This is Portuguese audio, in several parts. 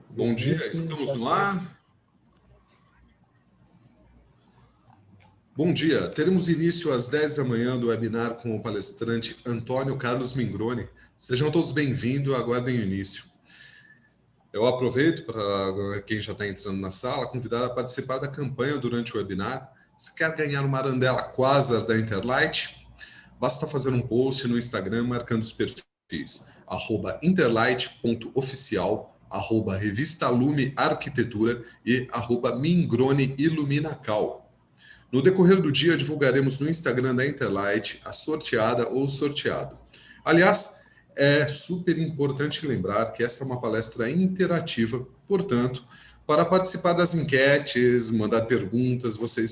Bom dia, estamos no ar. Bom dia, teremos início às 10 da manhã do webinar com o palestrante Antônio Carlos Mingroni. Sejam todos bem-vindos, aguardem o início. Eu aproveito para quem já está entrando na sala, convidar a participar da campanha durante o webinar. Se quer ganhar uma arandela Quasar da Interlight, basta fazer um post no Instagram marcando os perfis @interlight.oficial, @revista Lume Arquitetura e @Mingrone Iluminacal. No decorrer do dia, divulgaremos no Instagram da Interlight a sorteada ou sorteado. Aliás, é super importante lembrar que essa é uma palestra interativa, portanto, para participar das enquetes, mandar perguntas, você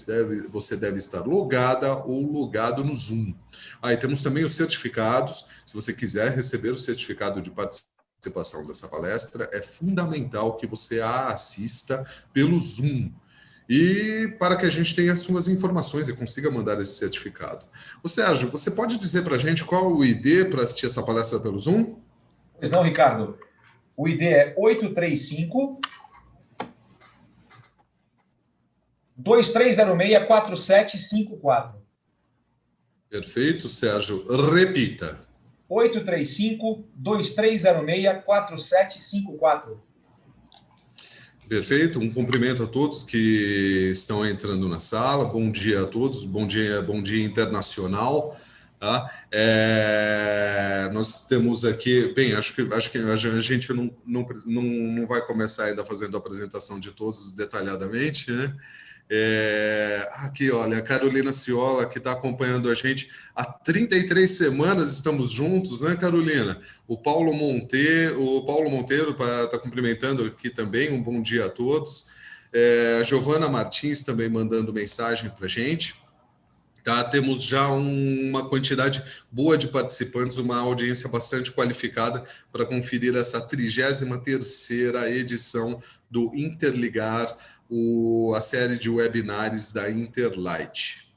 deve estar logada ou logado no Zoom. Aí temos também os certificados. Se você quiser receber o certificado de participação dessa palestra, é fundamental que você a assista pelo Zoom. E para que a gente tenha as suas informações e consiga mandar esse certificado. Ô Sérgio, você pode dizer para a gente qual o ID para assistir essa palestra pelo Zoom? Pois não, Ricardo. O ID é 835 2306-4754. Perfeito, Sérgio. Repita. 835-2306-4754. Perfeito, um cumprimento a todos que estão entrando na sala, bom dia a todos, bom dia internacional, tá? Nós temos aqui, bem, acho que a gente não vai começar ainda fazendo a apresentação de todos detalhadamente, né? Aqui, olha, a Carolina Ciola, que está acompanhando a gente há 33 semanas, estamos juntos, né, Carolina? O Paulo Monteiro está cumprimentando aqui também, um bom dia a todos. A Giovana Martins também mandando mensagem para a gente. Tá, temos já uma quantidade boa de participantes, uma audiência bastante qualificada para conferir essa 33ª edição do Interligar, a série de webinars da Interlight.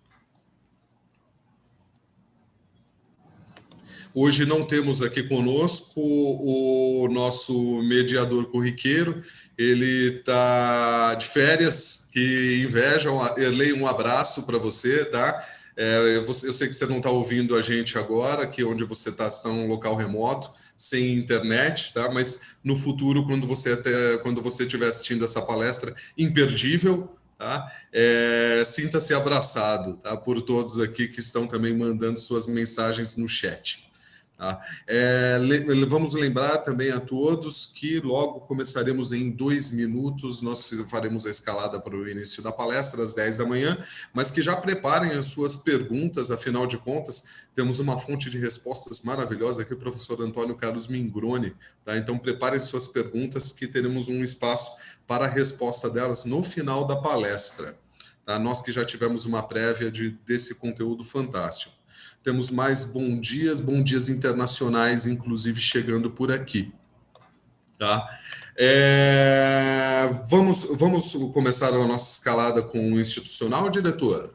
Hoje não temos aqui conosco o nosso mediador corriqueiro, ele está de férias, que invejam. Erlei, um abraço para você, tá? Eu sei que você não está ouvindo a gente agora, que onde você está num local remoto, sem internet, tá? Mas no futuro, quando você estiver assistindo essa palestra imperdível, tá? Sinta-se abraçado, tá? Por todos aqui que estão também mandando suas mensagens no chat. Tá? Vamos lembrar também a todos que logo começaremos em 2 minutos, nós faremos a escalada para o início da palestra às 10 da manhã, mas que já preparem as suas perguntas, afinal de contas, temos uma fonte de respostas maravilhosa aqui, o professor Antônio Carlos Mingroni, tá? Então preparem suas perguntas que teremos um espaço para a resposta delas no final da palestra. Tá? Nós que já tivemos uma prévia desse conteúdo fantástico. Temos mais bom dias internacionais, inclusive, chegando por aqui. Tá? Vamos começar a nossa escalada com o institucional, diretora?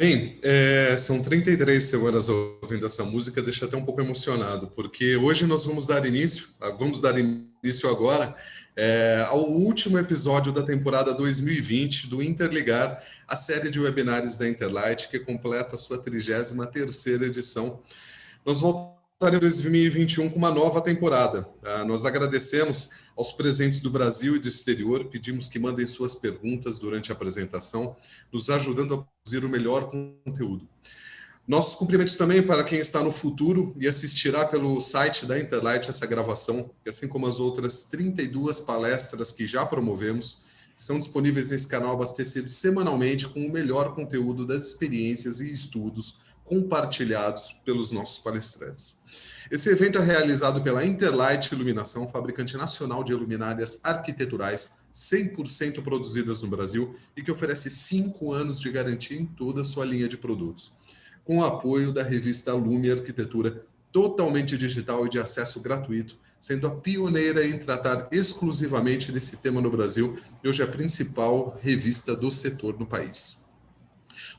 Bem, são 33 semanas ouvindo essa música, deixa até um pouco emocionado, porque hoje nós vamos dar início agora ao último episódio da temporada 2020 do Interligar, a série de webinários da Interlight, que completa a sua 33ª edição. Nós voltaremos em 2021 com uma nova temporada. Nós agradecemos aos presentes do Brasil e do exterior, pedimos que mandem suas perguntas durante a apresentação, nos ajudando a produzir o melhor conteúdo. Nossos cumprimentos também para quem está no futuro e assistirá pelo site da Interlight essa gravação, que assim como as outras 32 palestras que já promovemos, estão disponíveis nesse canal abastecido semanalmente com o melhor conteúdo das experiências e estudos compartilhados pelos nossos palestrantes. Esse evento é realizado pela Interlight Iluminação, fabricante nacional de luminárias arquiteturais 100% produzidas no Brasil e que oferece 5 anos de garantia em toda a sua linha de produtos. Com o apoio da revista Lume Arquitetura, totalmente digital e de acesso gratuito, sendo a pioneira em tratar exclusivamente desse tema no Brasil e hoje a principal revista do setor no país.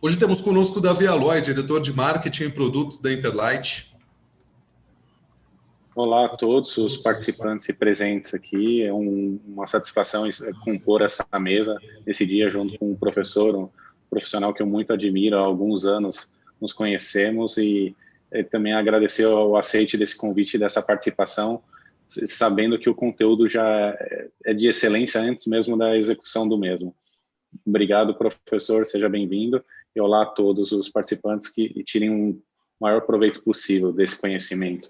Hoje temos conosco o Davi Aloy, diretor de marketing e produtos da Interlight. Olá a todos os participantes e presentes aqui. É uma satisfação compor essa mesa nesse dia junto com um professor, um profissional que eu muito admiro. Há alguns anos nos conhecemos e também agradecer o aceite desse convite, dessa participação, sabendo que o conteúdo já é de excelência antes mesmo da execução do mesmo. Obrigado, professor, seja bem-vindo. E olá a todos os participantes que tirem um maior proveito possível desse conhecimento.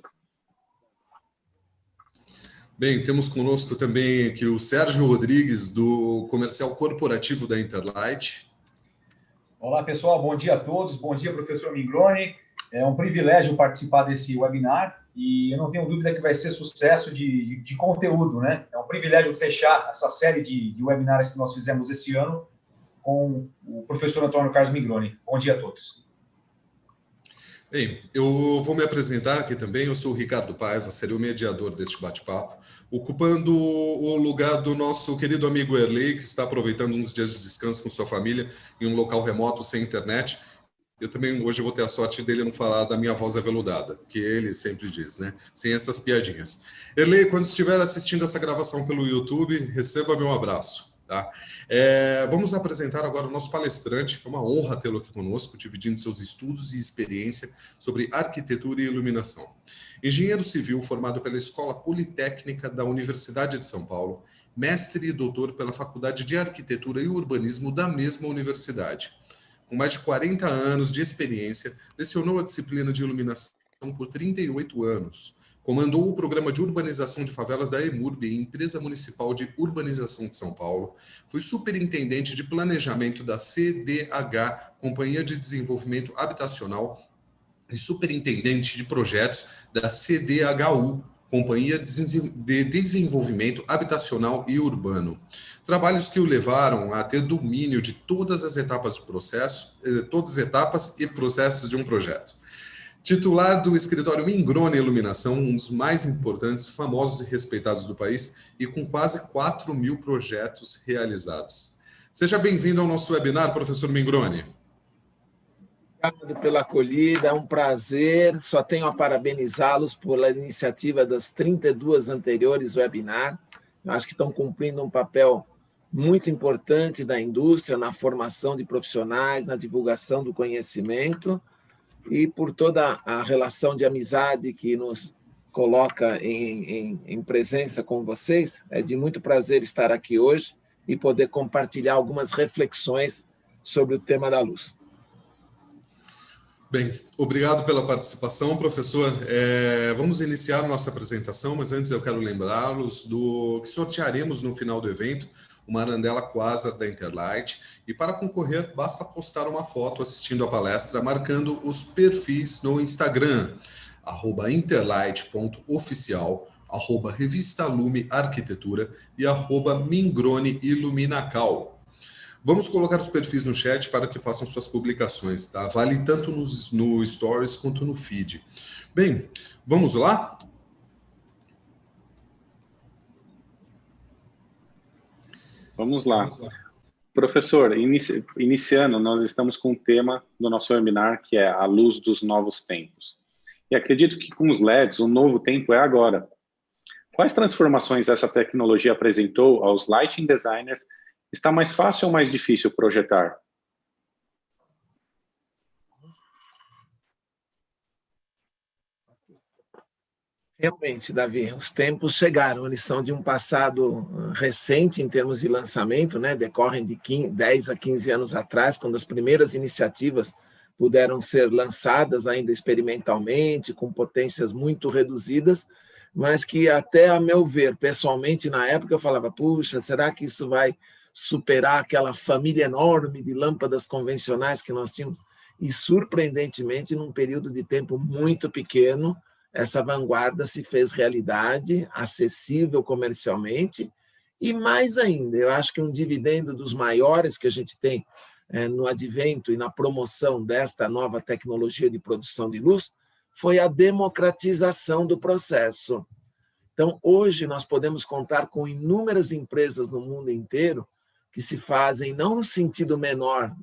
Bem, temos conosco também aqui o Sérgio Rodrigues, do Comercial Corporativo da Interlight. Olá, pessoal, bom dia a todos, bom dia, professor Mingroni. É um privilégio participar desse webinar e eu não tenho dúvida que vai ser sucesso de conteúdo, né? É um privilégio fechar essa série de webinários que nós fizemos esse ano com o professor Antônio Carlos Mingroni. Bom dia a todos. Bem, eu vou me apresentar aqui também. Eu sou o Ricardo Paiva, serei o mediador deste bate-papo, ocupando o lugar do nosso querido amigo Erley, que está aproveitando uns dias de descanso com sua família em um local remoto sem internet. Eu também hoje vou ter a sorte dele não falar da minha voz aveludada, que ele sempre diz, né? Sem essas piadinhas. Erley, quando estiver assistindo essa gravação pelo YouTube, receba meu abraço. Tá? Vamos apresentar agora o nosso palestrante, é uma honra tê-lo aqui conosco, dividindo seus estudos e experiência sobre arquitetura e iluminação. Engenheiro civil formado pela Escola Politécnica da Universidade de São Paulo, mestre e doutor pela Faculdade de Arquitetura e Urbanismo da mesma universidade. Com mais de 40 anos de experiência, lecionou a disciplina de iluminação por 38 anos. Comandou o programa de urbanização de favelas da EMURB, Empresa Municipal de Urbanização de São Paulo. Foi superintendente de planejamento da CDH, Companhia de Desenvolvimento Habitacional, e superintendente de projetos da CDHU, Companhia de Desenvolvimento Habitacional e Urbano. Trabalhos que o levaram a ter domínio de todas as etapas do processo, todas as etapas e processos de um projeto. Titular do escritório Mingroni Iluminação, um dos mais importantes, famosos e respeitados do país, e com quase 4.000 projetos realizados. Seja bem-vindo ao nosso webinar, professor Mingroni. Obrigado pela acolhida, é um prazer. Só tenho a parabenizá-los pela iniciativa das 32 anteriores webinars. Eu acho que estão cumprindo um papel muito importante da indústria, na formação de profissionais, na divulgação do conhecimento, e por toda a relação de amizade que nos coloca em presença com vocês. É de muito prazer estar aqui hoje e poder compartilhar algumas reflexões sobre o tema da luz. Bem, obrigado pela participação, professor. Vamos iniciar nossa apresentação, mas antes eu quero lembrá-los do que sortearemos no final do evento uma arandela Quasar da Interlight, e para concorrer basta postar uma foto assistindo a palestra marcando os perfis no Instagram, @interlight.oficial, @revista Lume Arquitetura e @Mingroni Iluminacal. Vamos colocar os perfis no chat para que façam suas publicações, tá? Vale tanto no Stories quanto no feed. Bem, vamos lá? Vamos lá. Professor, iniciando, nós estamos com o tema do nosso webinar, que é a luz dos novos tempos. E acredito que com os LEDs, o novo tempo é agora. Quais transformações essa tecnologia apresentou aos lighting designers? Está mais fácil ou mais difícil projetar? Realmente, Davi, os tempos chegaram, eles são de um passado recente em termos de lançamento, né? Decorrem de 10 a 15 anos atrás, quando as primeiras iniciativas puderam ser lançadas ainda experimentalmente, com potências muito reduzidas, mas que até, a meu ver, pessoalmente, na época eu falava, puxa, será que isso vai superar aquela família enorme de lâmpadas convencionais que nós tínhamos? E, surpreendentemente, num período de tempo muito pequeno, essa vanguarda se fez realidade, acessível comercialmente, e mais ainda, eu acho que um dividendo dos maiores que a gente tem no advento e na promoção desta nova tecnologia de produção de luz foi a democratização do processo. Então, hoje nós podemos contar com inúmeras empresas no mundo inteiro que se fazem, não no sentido menor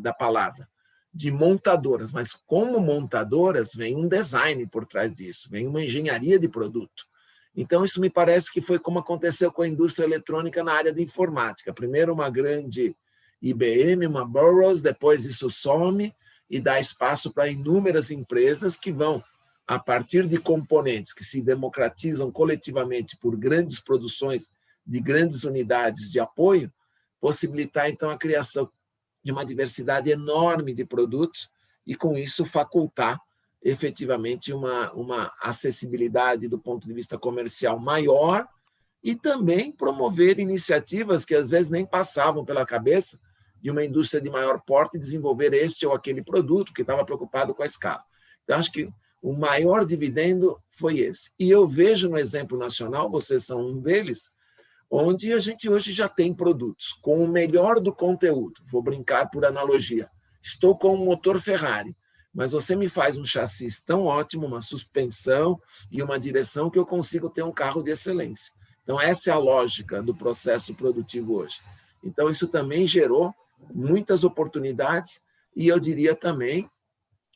da palavra, de montadoras, mas como montadoras vem um design por trás disso, vem uma engenharia de produto. Então, isso me parece que foi como aconteceu com a indústria eletrônica na área de informática. Primeiro uma grande IBM, uma Burroughs, depois isso some e dá espaço para inúmeras empresas que vão, a partir de componentes que se democratizam coletivamente por grandes produções de grandes unidades de apoio, possibilitar, então, a criação de uma diversidade enorme de produtos e, com isso, facultar efetivamente uma acessibilidade do ponto de vista comercial maior e também promover iniciativas que, às vezes, nem passavam pela cabeça de uma indústria de maior porte desenvolver este ou aquele produto que estava preocupado com a escala. Então, acho que o maior dividendo foi esse. E eu vejo no exemplo nacional, vocês são um deles, onde a gente hoje já tem produtos com o melhor do conteúdo. Vou brincar por analogia. Estou com um motor Ferrari, mas você me faz um chassi tão ótimo, uma suspensão e uma direção que eu consigo ter um carro de excelência. Então, essa é a lógica do processo produtivo hoje. Então, isso também gerou muitas oportunidades e, eu diria também,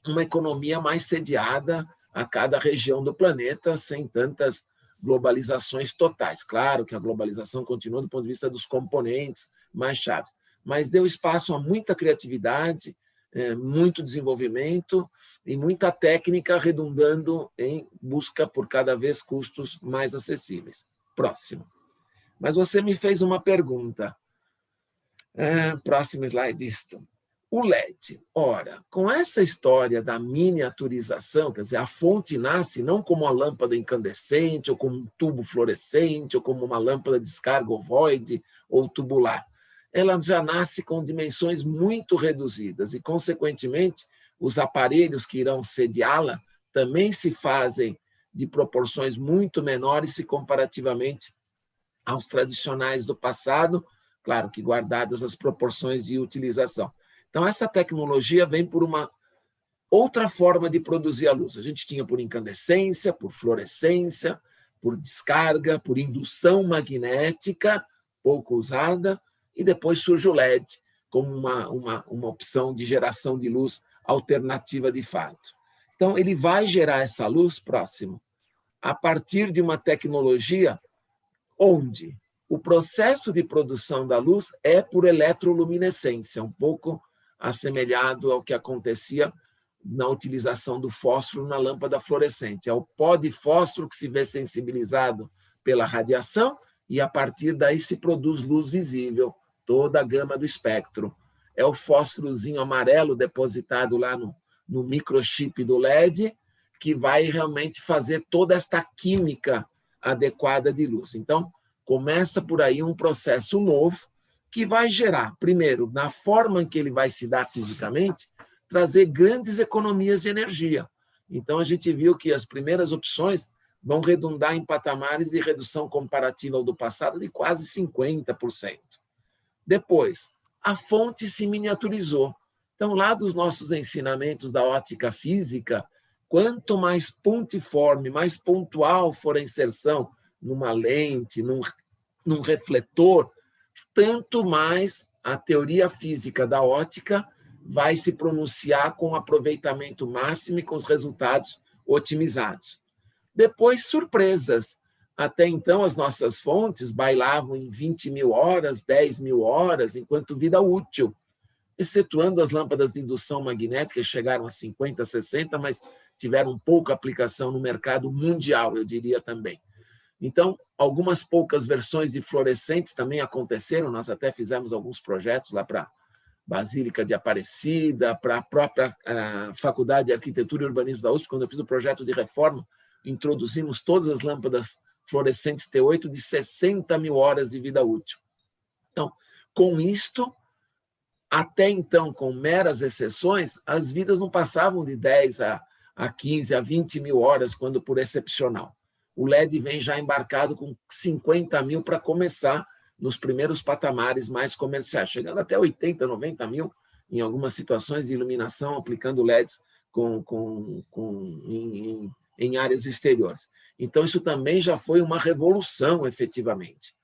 uma economia mais sediada a cada região do planeta, sem tantas globalizações totais. Claro que a globalização continua do ponto de vista dos componentes mais chaves, mas deu espaço a muita criatividade, muito desenvolvimento e muita técnica redundando em busca por cada vez custos mais acessíveis. Próximo. Mas você me fez uma pergunta. Próximo slide disto. O LED, ora, com essa história da miniaturização, quer dizer, a fonte nasce não como uma lâmpada incandescente, ou como um tubo fluorescente, ou como uma lâmpada de descarga ovoide ou tubular. Ela já nasce com dimensões muito reduzidas e, consequentemente, os aparelhos que irão sediá-la também se fazem de proporções muito menores se comparativamente aos tradicionais do passado, claro que guardadas as proporções de utilização. Então, essa tecnologia vem por uma outra forma de produzir a luz. A gente tinha por incandescência, por fluorescência, por descarga, por indução magnética, pouco usada, e depois surge o LED como uma opção de geração de luz alternativa de fato. Então, ele vai gerar essa luz, próximo, a partir de uma tecnologia onde o processo de produção da luz é por eletroluminescência, um pouco assemelhado ao que acontecia na utilização do fósforo na lâmpada fluorescente. É o pó de fósforo que se vê sensibilizado pela radiação e, a partir daí, se produz luz visível, toda a gama do espectro. É o fósforozinho amarelo depositado lá no microchip do LED que vai realmente fazer toda esta química adequada de luz. Então, começa por aí um processo novo que vai gerar, primeiro, na forma em que ele vai se dar fisicamente, trazer grandes economias de energia. Então, a gente viu que as primeiras opções vão redundar em patamares de redução comparativa ao do passado de quase 50%. Depois, a fonte se miniaturizou. Então, lá dos nossos ensinamentos da ótica física, quanto mais pontiforme, mais pontual for a inserção numa lente, num refletor, tanto mais a teoria física da ótica vai se pronunciar com aproveitamento máximo e com os resultados otimizados. Depois, surpresas. Até então, as nossas fontes bailavam em 20 mil horas, 10 mil horas, enquanto vida útil, excetuando as lâmpadas de indução magnética, que chegaram a 50, 60, mas tiveram pouca aplicação no mercado mundial, eu diria também. Então, algumas poucas versões de fluorescentes também aconteceram, nós até fizemos alguns projetos lá para Basílica de Aparecida, para a própria Faculdade de Arquitetura e Urbanismo da USP, quando eu fiz o projeto de reforma, introduzimos todas as lâmpadas fluorescentes T8 de 60 mil horas de vida útil. Então, com isto, até então, com meras exceções, as vidas não passavam de 10 a 15, a 20 mil horas, quando por excepcional. O LED vem já embarcado com 50 mil para começar nos primeiros patamares mais comerciais, chegando até 80, 90 mil em algumas situações de iluminação, aplicando LEDs em áreas exteriores. Então, isso também já foi uma revolução, efetivamente.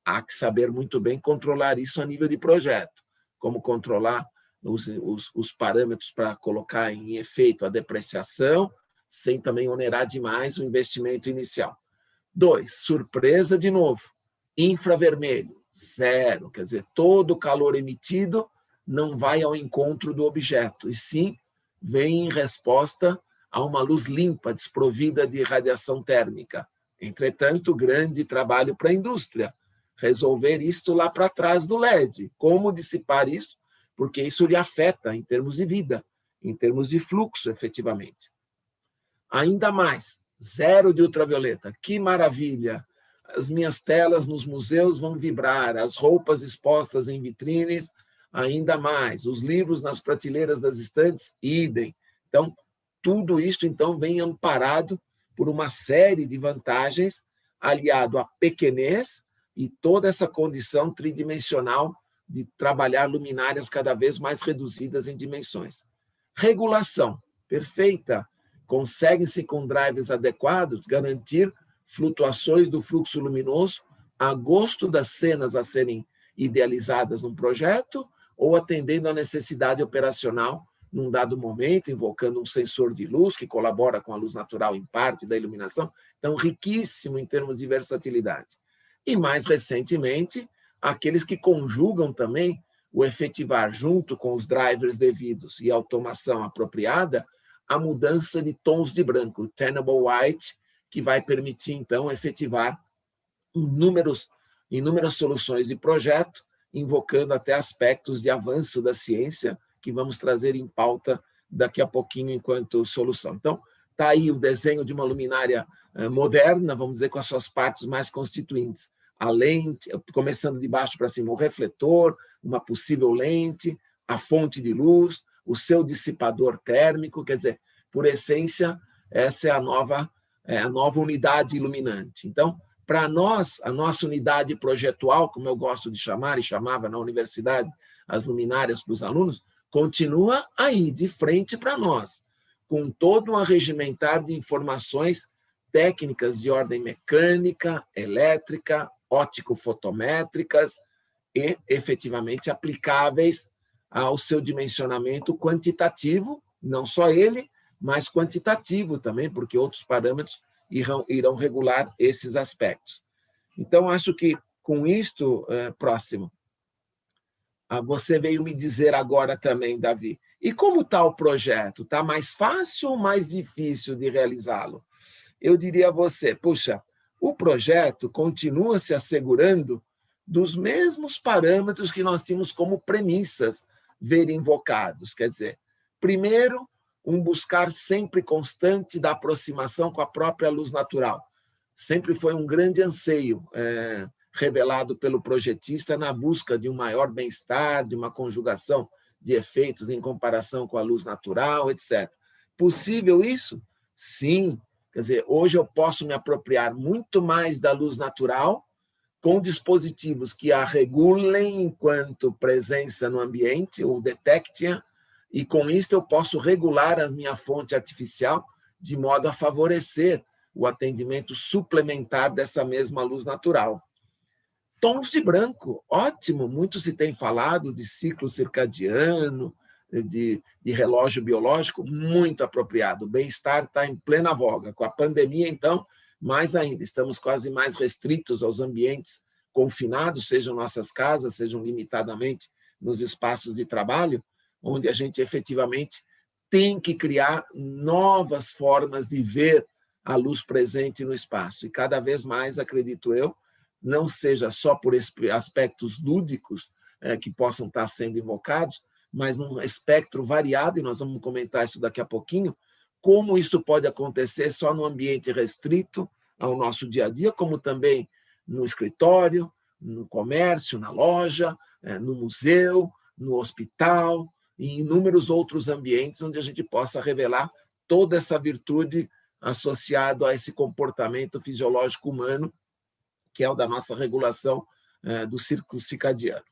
Há que saber muito bem controlar isso a nível de projeto, como controlar os parâmetros para colocar em efeito a depreciação, sem também onerar demais o investimento inicial. 2, surpresa de novo, infravermelho, 0, quer dizer, todo o calor emitido não vai ao encontro do objeto, e sim vem em resposta a uma luz limpa, desprovida de radiação térmica. Entretanto, grande trabalho para a indústria, resolver isto lá para trás do LED. Como dissipar isso? Porque isso lhe afeta em termos de vida, em termos de fluxo, efetivamente. Ainda mais, 0 de ultravioleta. Que maravilha! As minhas telas nos museus vão vibrar, as roupas expostas em vitrines, ainda mais. Os livros nas prateleiras das estantes, idem. Então, tudo isso então vem amparado por uma série de vantagens, aliado à pequenez e toda essa condição tridimensional de trabalhar luminárias cada vez mais reduzidas em dimensões. Regulação, perfeita. Consegue-se, com drivers adequados, garantir flutuações do fluxo luminoso a gosto das cenas a serem idealizadas num projeto ou atendendo à necessidade operacional num dado momento, invocando um sensor de luz que colabora com a luz natural em parte da iluminação. Então, riquíssimo em termos de versatilidade. E, mais recentemente, aqueles que conjugam também o efetivar, junto com os drivers devidos e a automação apropriada, a mudança de tons de branco, o Tunable White, que vai permitir, então, efetivar inúmeras soluções de projeto, invocando até aspectos de avanço da ciência, que vamos trazer em pauta daqui a pouquinho enquanto solução. Então, está aí o desenho de uma luminária moderna, vamos dizer, com as suas partes mais constituintes. A lente, começando de baixo para cima, o refletor, uma possível lente, a fonte de luz, o seu dissipador térmico, quer dizer, por essência, essa é a nova unidade iluminante. Então, para nós, a nossa unidade projetual, como eu gosto de chamar, e chamava na universidade as luminárias para os alunos, continua aí, de frente para nós, com todo um arregimentar de informações técnicas de ordem mecânica, elétrica, ótico-fotométricas e, efetivamente, aplicáveis ao seu dimensionamento quantitativo, não só ele, mas quantitativo também, porque outros parâmetros irão regular esses aspectos. Então, acho que com isto, próximo, você veio me dizer agora também, Davi, e como está o projeto? Está mais fácil ou mais difícil de realizá-lo? Eu diria a você, puxa, o projeto continua se assegurando dos mesmos parâmetros que nós tínhamos como premissas ver invocados. Quer dizer, primeiro, um buscar sempre constante da aproximação com a própria luz natural. Sempre foi um grande anseio revelado pelo projetista na busca de um maior bem-estar, de uma conjugação de efeitos em comparação com a luz natural, etc. Possível isso? Sim. Quer dizer, hoje eu posso me apropriar muito mais da luz natural com dispositivos que a regulem enquanto presença no ambiente, ou detectem, e com isso eu posso regular a minha fonte artificial de modo a favorecer o atendimento suplementar dessa mesma luz natural. Tons de branco, ótimo. Muito se tem falado de ciclo circadiano, de relógio biológico, muito apropriado. O bem-estar está em plena voga. Com a pandemia, então, mais ainda. Estamos quase mais restritos aos ambientes confinados, sejam nossas casas, sejam limitadamente nos espaços de trabalho, onde a gente efetivamente tem que criar novas formas de ver a luz presente no espaço. E cada vez mais, acredito eu, não seja só por aspectos lúdicos que possam estar sendo invocados, mas num espectro variado, e nós vamos comentar isso daqui a pouquinho, como isso pode acontecer só no ambiente restrito ao nosso dia a dia, como também no escritório, no comércio, na loja, no museu, no hospital, e em inúmeros outros ambientes onde a gente possa revelar toda essa virtude associada a esse comportamento fisiológico humano, que é o da nossa regulação do ciclo circadiano.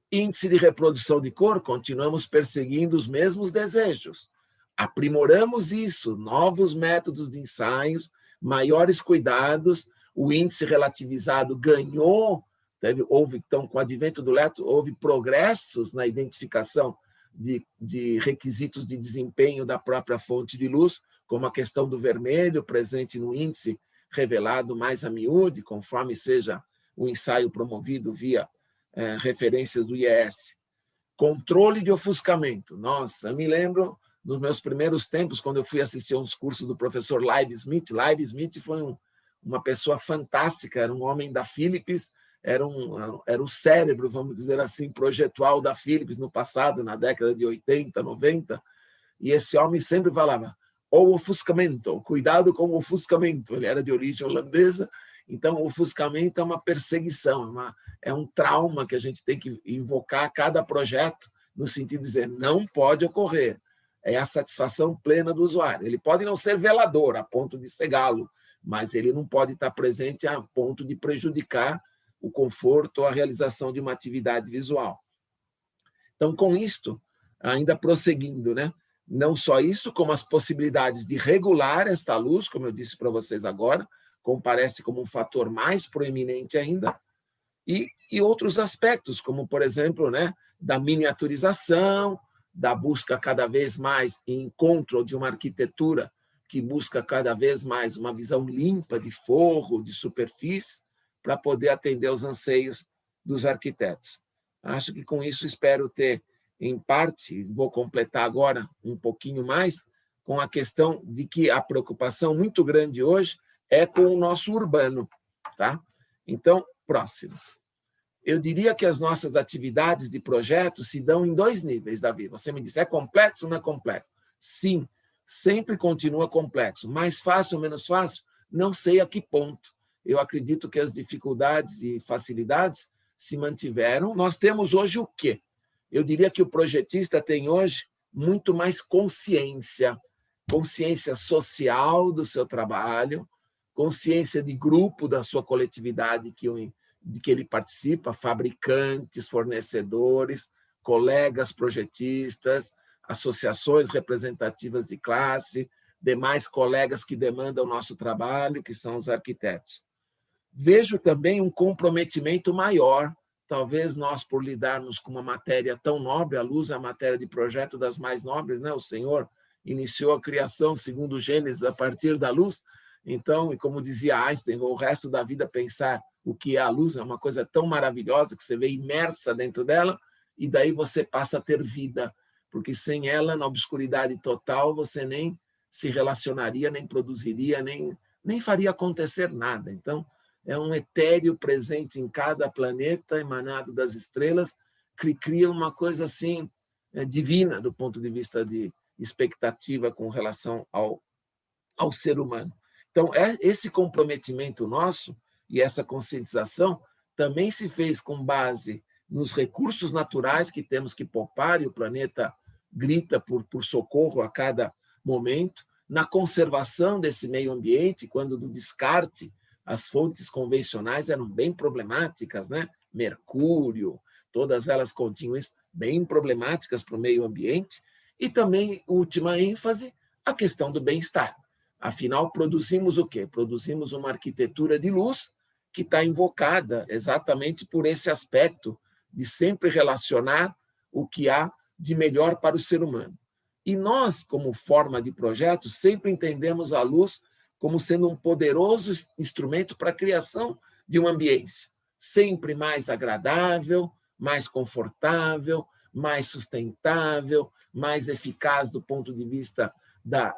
Índice de reprodução de cor, continuamos perseguindo os mesmos desejos. Aprimoramos isso, novos métodos de ensaios, maiores cuidados, o índice relativizado ganhou, houve, então, com o advento do LED, houve progressos na identificação de requisitos de desempenho da própria fonte de luz, como a questão do vermelho presente no índice revelado mais a miúde, conforme seja o ensaio promovido via referências do IES. Controle de ofuscamento. Nossa, eu me lembro dos meus primeiros tempos, quando eu fui assistir a uns cursos do professor Live Smith. Live Smith foi uma pessoa fantástica, era um homem da Philips, era o cérebro, vamos dizer assim, projetual da Philips no passado, na década de 80, 90, e esse homem sempre falava: o ofuscamento, cuidado com o ofuscamento. Ele era de origem holandesa, então o ofuscamento é uma perseguição, é um trauma que a gente tem que invocar a cada projeto, no sentido de dizer, não pode ocorrer. É a satisfação plena do usuário. Ele pode não ser velador, a ponto de cegá-lo, mas ele não pode estar presente a ponto de prejudicar o conforto ou a realização de uma atividade visual. Então, com isto, ainda prosseguindo, né? Não só isso, como as possibilidades de regular esta luz, como eu disse para vocês agora, comparece como um fator mais proeminente ainda, e outros aspectos, como, por exemplo, né, da miniaturização, da busca cada vez mais em encontro de uma arquitetura que busca cada vez mais uma visão limpa de forro, de superfície, para poder atender aos anseios dos arquitetos. Acho que com isso espero ter, em parte, vou completar agora um pouquinho mais, com a questão de que a preocupação muito grande hoje é com o nosso urbano. Tá? Então, próximo. Eu diria que as nossas atividades de projeto se dão em 2 níveis, Davi. Você me disse, é complexo ou não é complexo? Sim, sempre continua complexo. Mais fácil ou menos fácil? Não sei a que ponto. Eu acredito que as dificuldades e facilidades se mantiveram. Nós temos hoje o quê? Eu diria que o projetista tem hoje muito mais consciência social do seu trabalho, consciência de grupo da sua coletividade de que ele participa, fabricantes, fornecedores, colegas projetistas, associações representativas de classe, demais colegas que demandam o nosso trabalho, que são os arquitetos. Vejo também um comprometimento maior, talvez nós, por lidarmos com uma matéria tão nobre, a luz é a matéria de projeto das mais nobres, né? O Senhor iniciou a criação, segundo Gênesis, a partir da luz. Então, e como dizia Einstein, o resto da vida pensar o que é a luz é uma coisa tão maravilhosa que você vê imersa dentro dela e daí você passa a ter vida, porque sem ela, na obscuridade total, você nem se relacionaria, nem produziria, nem faria acontecer nada. Então, é um etéreo presente em cada planeta, emanado das estrelas, que cria uma coisa assim divina do ponto de vista de expectativa com relação ao ser humano. Então, esse comprometimento nosso e essa conscientização também se fez com base nos recursos naturais que temos que poupar, e o planeta grita por socorro a cada momento, na conservação desse meio ambiente, quando do descarte as fontes convencionais eram bem problemáticas, né? Mercúrio, todas elas continham isso, bem problemáticas para o meio ambiente, e também, última ênfase, a questão do bem-estar. Afinal, produzimos o quê? Produzimos uma arquitetura de luz que está invocada exatamente por esse aspecto de sempre relacionar o que há de melhor para o ser humano. E nós, como forma de projeto, sempre entendemos a luz como sendo um poderoso instrumento para a criação de uma ambiência sempre mais agradável, mais confortável, mais sustentável, mais eficaz do ponto de vista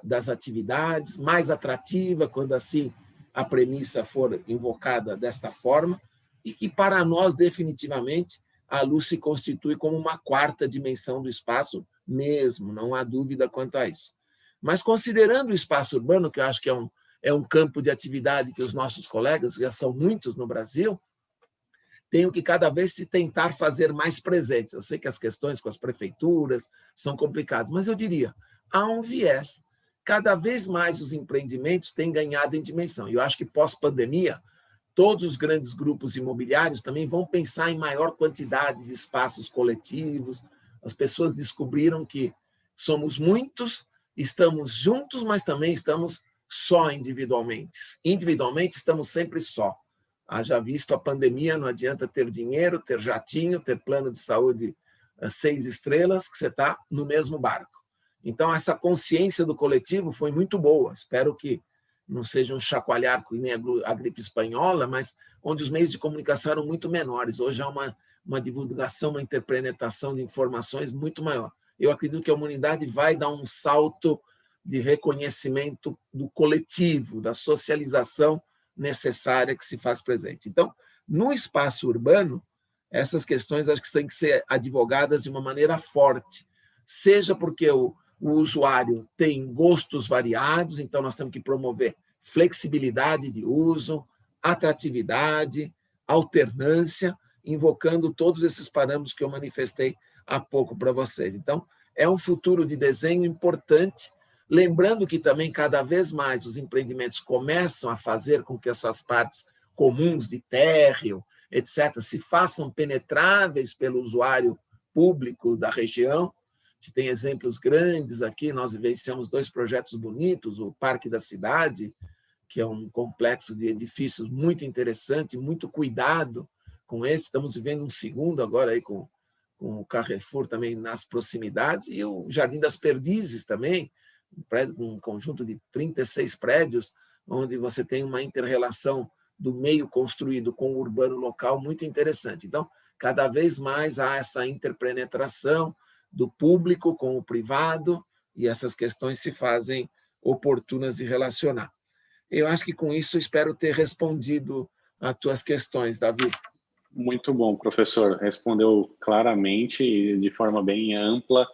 das atividades, mais atrativa, quando assim a premissa for invocada desta forma, e que para nós, definitivamente, a luz se constitui como uma quarta dimensão do espaço mesmo, não há dúvida quanto a isso. Mas considerando o espaço urbano, que eu acho que é um campo de atividade que os nossos colegas, já são muitos no Brasil, tenho que cada vez se tentar fazer mais presentes. Eu sei que as questões com as prefeituras são complicadas, mas eu diria, há um viés. Cada vez mais os empreendimentos têm ganhado em dimensão. E eu acho que pós-pandemia, todos os grandes grupos imobiliários também vão pensar em maior quantidade de espaços coletivos. As pessoas descobriram que somos muitos, estamos juntos, mas também estamos só individualmente. Individualmente, estamos sempre só. Haja visto a pandemia, não adianta ter dinheiro, ter jatinho, ter plano de saúde 6 estrelas, que você está no mesmo barco. Então, essa consciência do coletivo foi muito boa. Espero que não seja um chacoalhar que nem a gripe espanhola, mas onde os meios de comunicação eram muito menores. Hoje há uma divulgação, uma interpretação de informações muito maior. Eu acredito que a humanidade vai dar um salto de reconhecimento do coletivo, da socialização necessária que se faz presente. Então, no espaço urbano, essas questões acho que têm que ser advogadas de uma maneira forte, seja porque o usuário tem gostos variados, então nós temos que promover flexibilidade de uso, atratividade, alternância, invocando todos esses parâmetros que eu manifestei há pouco para vocês. Então, é um futuro de desenho importante, lembrando que também cada vez mais os empreendimentos começam a fazer com que essas partes comuns de térreo, etc., se façam penetráveis pelo usuário público da região. A gente tem exemplos grandes aqui, nós vivenciamos 2 projetos bonitos, o Parque da Cidade, que é um complexo de edifícios muito interessante, muito cuidado com esse. Estamos vivendo um segundo agora aí com o Carrefour também nas proximidades, e o Jardim das Perdizes também, um conjunto de 36 prédios, onde você tem uma inter-relação do meio construído com o urbano local muito interessante. Então, cada vez mais há essa interpenetração do público com o privado, e essas questões se fazem oportunas de relacionar. Eu acho que com isso espero ter respondido às tuas questões, Davi. Muito bom, professor. Respondeu claramente e de forma bem ampla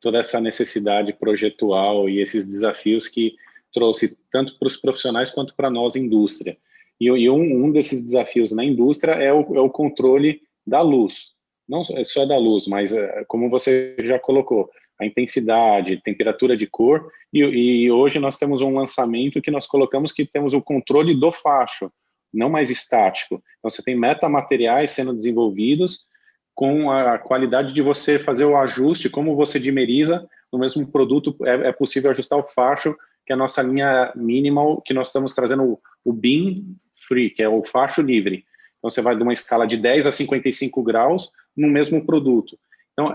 toda essa necessidade projetual e esses desafios que trouxe tanto para os profissionais quanto para nós, indústria. E um desses desafios na indústria é o controle da luz. Não só da luz, mas, como você já colocou, a intensidade, temperatura de cor, e hoje nós temos um lançamento que nós colocamos que temos o controle do facho, não mais estático. Então, você tem metamateriais sendo desenvolvidos com a qualidade de você fazer o ajuste, como você dimeriza no mesmo produto, é possível ajustar o facho, que é a nossa linha minimal, que nós estamos trazendo o beam free, que é o facho livre. Então, você vai de uma escala de 10 a 55 graus no mesmo produto. Então,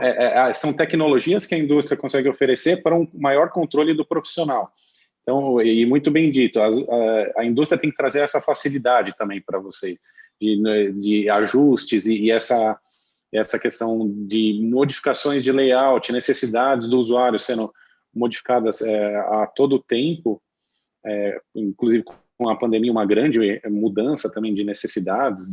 são tecnologias que a indústria consegue oferecer para um maior controle do profissional. Então, e muito bem dito, a indústria tem que trazer essa facilidade também para você, de ajustes e essa questão de modificações de layout, necessidades do usuário sendo modificadas a todo tempo, inclusive com a pandemia, uma grande mudança também de necessidades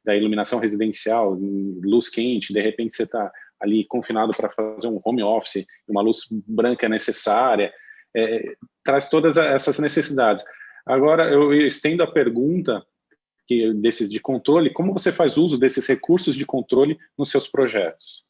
da iluminação residencial, luz quente, de repente você está ali confinado para fazer um home office, uma luz branca necessária, traz todas essas necessidades. Agora, eu estendo a pergunta de controle, como você faz uso desses recursos de controle nos seus projetos?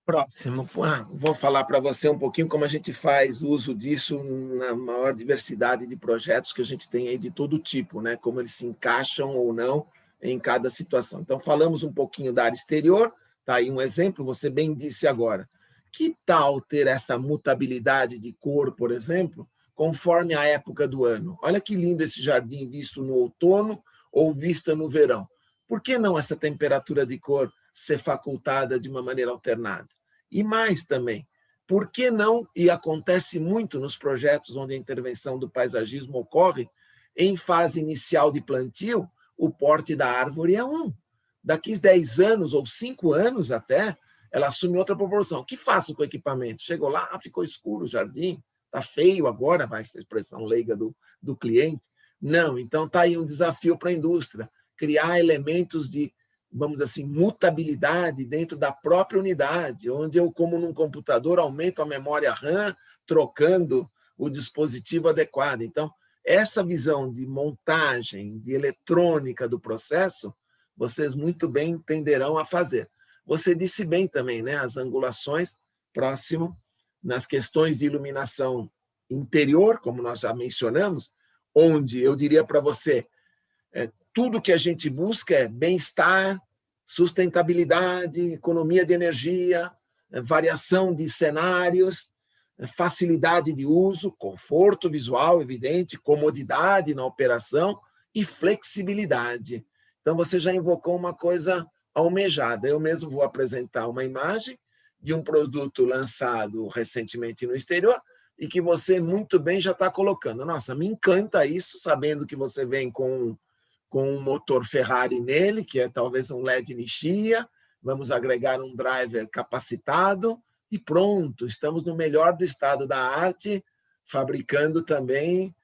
Próximo. Vou falar para você um pouquinho como a gente faz uso disso na maior diversidade de projetos que a gente tem aí de todo tipo, né? Como eles se encaixam ou não em cada situação. Então, falamos um pouquinho da área exterior, tá aí um exemplo, você bem disse agora. Que tal ter essa mutabilidade de cor, por exemplo, conforme a época do ano. Olha que lindo esse jardim visto no outono ou vista no verão. Por que não essa temperatura de cor ser facultada de uma maneira alternada? E mais também, por que não, e acontece muito nos projetos onde a intervenção do paisagismo ocorre, em fase inicial de plantio, o porte da árvore é 1. Daqui 10 anos ou 5 anos até, ela assume outra proporção. O que faço com o equipamento? Chegou lá, ficou escuro o jardim, está feio agora, vai ser a expressão leiga do cliente. Não, então está aí um desafio para a indústria, criar elementos de, vamos dizer assim, mutabilidade dentro da própria unidade, onde eu, como num computador, aumento a memória RAM, trocando o dispositivo adequado. Então, essa visão de montagem, de eletrônica do processo, vocês muito bem entenderão a fazer. Você disse bem também, né? As angulações, próximo, nas questões de iluminação interior, como nós já mencionamos, onde eu diria para você, tudo que a gente busca é bem-estar, sustentabilidade, economia de energia, variação de cenários, facilidade de uso, conforto visual, evidente, comodidade na operação e flexibilidade. Então, você já invocou uma coisa almejada. Eu mesmo vou apresentar uma imagem de um produto lançado recentemente no exterior e que você muito bem já está colocando. Nossa, me encanta isso, sabendo que você vem com um motor Ferrari nele, que é talvez um LED Nichia, vamos agregar um driver capacitado, e pronto, estamos no melhor do estado da arte, fabricando também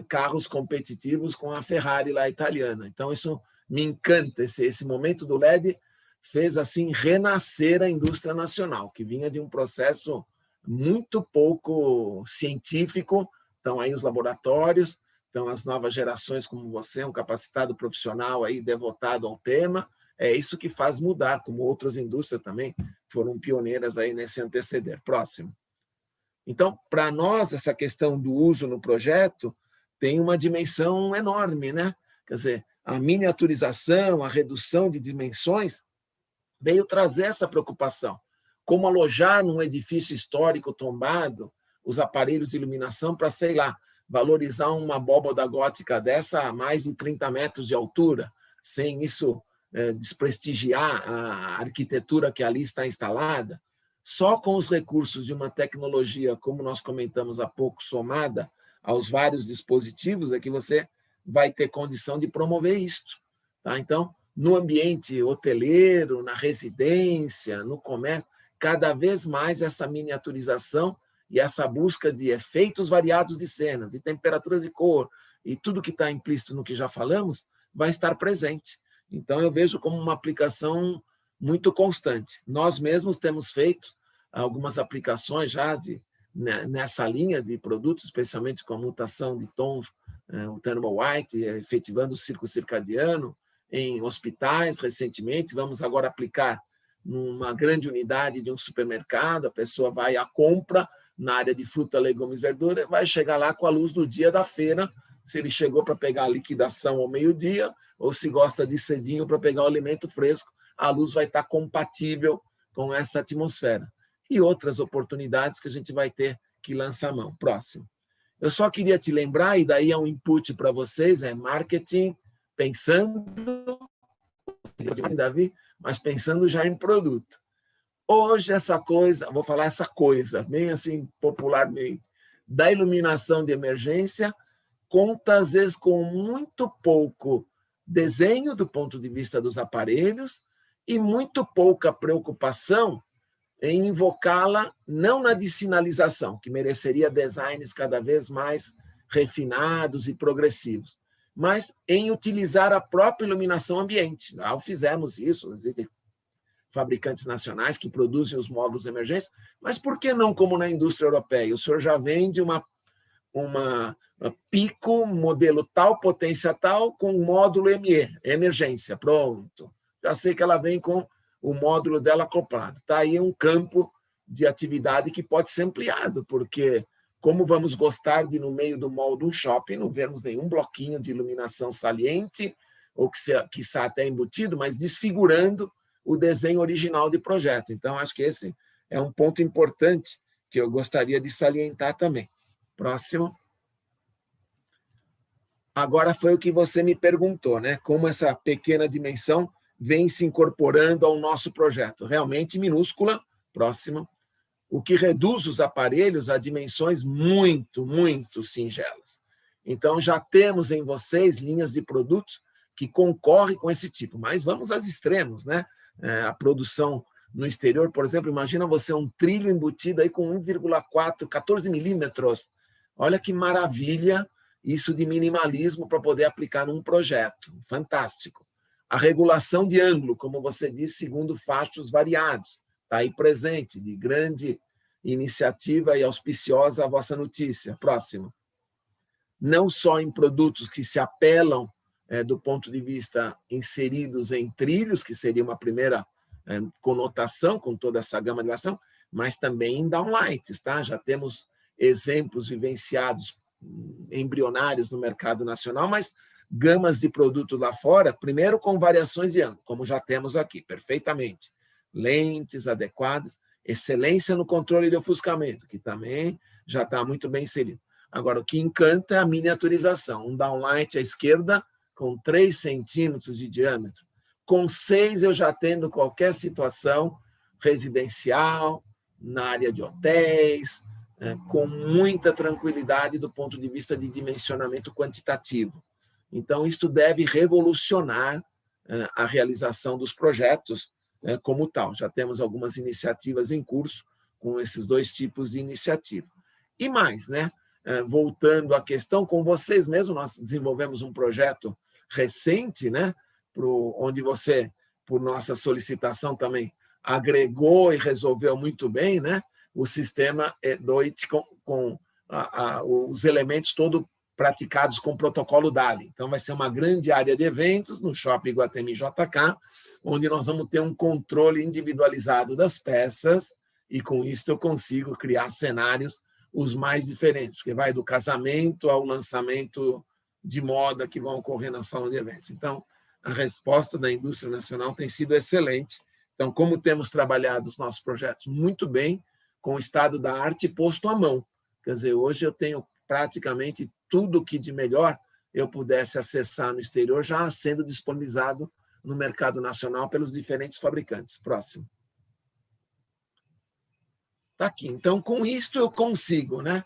carros competitivos com a Ferrari lá italiana. Então, isso me encanta, esse momento do LED fez assim renascer a indústria nacional, que vinha de um processo muito pouco científico. Estão aí os laboratórios, estão as novas gerações como você, um capacitado profissional aí devotado ao tema. É isso que faz mudar, como outras indústrias também foram pioneiras aí nesse anteceder. Próximo. Então, para nós, essa questão do uso no projeto tem uma dimensão enorme, né? Quer dizer, a miniaturização, a redução de dimensões veio trazer essa preocupação. Como alojar num edifício histórico tombado os aparelhos de iluminação para, sei lá, valorizar uma abóbada gótica dessa a mais de 30 metros de altura, sem isso desprestigiar a arquitetura que ali está instalada. Só com os recursos de uma tecnologia, como nós comentamos há pouco, somada aos vários dispositivos, é que você vai ter condição de promover isto. Tá? Então, no ambiente hoteleiro, na residência, no comércio, cada vez mais essa miniaturização e essa busca de efeitos variados de cenas, de temperaturas de cor e tudo que está implícito no que já falamos, vai estar presente. Então, eu vejo como uma aplicação muito constante. Nós mesmos temos feito algumas aplicações já nessa linha de produtos, especialmente com a mutação de tons, o thermal white, efetivando o ciclo circadiano em hospitais recentemente. Vamos agora aplicar numa grande unidade de um supermercado. A pessoa vai à compra na área de fruta, legumes, verdura, vai chegar lá com a luz do dia da feira, se ele chegou para pegar a liquidação ao meio-dia, ou se gosta de cedinho para pegar o alimento fresco, a luz vai estar compatível com essa atmosfera. E outras oportunidades que a gente vai ter que lançar a mão. Próximo. Eu só queria te lembrar, e daí é um input para vocês, é marketing, pensando, Davi, mas pensando já em produto. Hoje essa coisa, vou falar essa coisa, bem assim popularmente, da iluminação de emergência, conta às vezes com muito pouco desenho do ponto de vista dos aparelhos e muito pouca preocupação em invocá-la não na de sinalização, que mereceria designs cada vez mais refinados e progressivos, mas em utilizar a própria iluminação ambiente. Já fizemos isso, existem fabricantes nacionais que produzem os módulos de emergência, mas por que não como na indústria europeia? O senhor já vende uma pico, modelo tal, potência tal, com módulo ME, emergência, pronto. Já sei que ela vem com o módulo dela acoplado. Está aí um campo de atividade que pode ser ampliado, porque como vamos gostar de, no meio do mall de um shopping, não vermos nenhum bloquinho de iluminação saliente, ou que quiçá até embutido, mas desfigurando o desenho original de projeto. Então, acho que esse é um ponto importante que eu gostaria de salientar também. Próximo. Agora foi o que você me perguntou, né? Como essa pequena dimensão vem se incorporando ao nosso projeto. Realmente minúscula, próxima, o que reduz os aparelhos a dimensões muito, muito singelas. Então, já temos em vocês linhas de produtos que concorrem com esse tipo, mas vamos aos extremos, né? A produção no exterior, por exemplo, imagina você um trilho embutido aí com 1,4, 14 milímetros. Olha que maravilha isso de minimalismo para poder aplicar num projeto. Fantástico. A regulação de ângulo, como você disse, segundo fachos variados. Está aí presente, de grande iniciativa e auspiciosa a vossa notícia. Próximo. Não só em produtos que se apelam do ponto de vista inseridos em trilhos, que seria uma primeira conotação com toda essa gama de ação, mas também em downlights. Tá? Já temos exemplos vivenciados embrionários no mercado nacional, mas gamas de produtos lá fora, primeiro com variações de ângulo, como já temos aqui, perfeitamente. Lentes adequadas, excelência no controle de ofuscamento, que também já está muito bem inserido. Agora, o que encanta é a miniaturização. Um downlight à esquerda com 3 centímetros de diâmetro. Com 6 eu já tendo qualquer situação residencial, na área de hotéis, com muita tranquilidade do ponto de vista de dimensionamento quantitativo. Então, isto deve revolucionar a realização dos projetos como tal. Já temos algumas iniciativas em curso com esses 2 tipos de iniciativa. E mais, né? Voltando à questão, com vocês mesmos, nós desenvolvemos um projeto recente, né? Onde você, por nossa solicitação também, agregou e resolveu muito bem, né? O sistema EDOIT com os elementos todos praticados com o protocolo DALI. Então, vai ser uma grande área de eventos no Shopping Iguatemi JK, onde nós vamos ter um controle individualizado das peças e, com isso, eu consigo criar cenários os mais diferentes, que vai do casamento ao lançamento de moda que vão ocorrer na sala de eventos. Então, a resposta da indústria nacional tem sido excelente. Então, como temos trabalhado os nossos projetos muito bem, com o estado da arte posto à mão. Quer dizer, hoje eu tenho praticamente tudo que de melhor eu pudesse acessar no exterior, já sendo disponibilizado no mercado nacional pelos diferentes fabricantes. Próximo. Está aqui. Então, com isto eu consigo, né?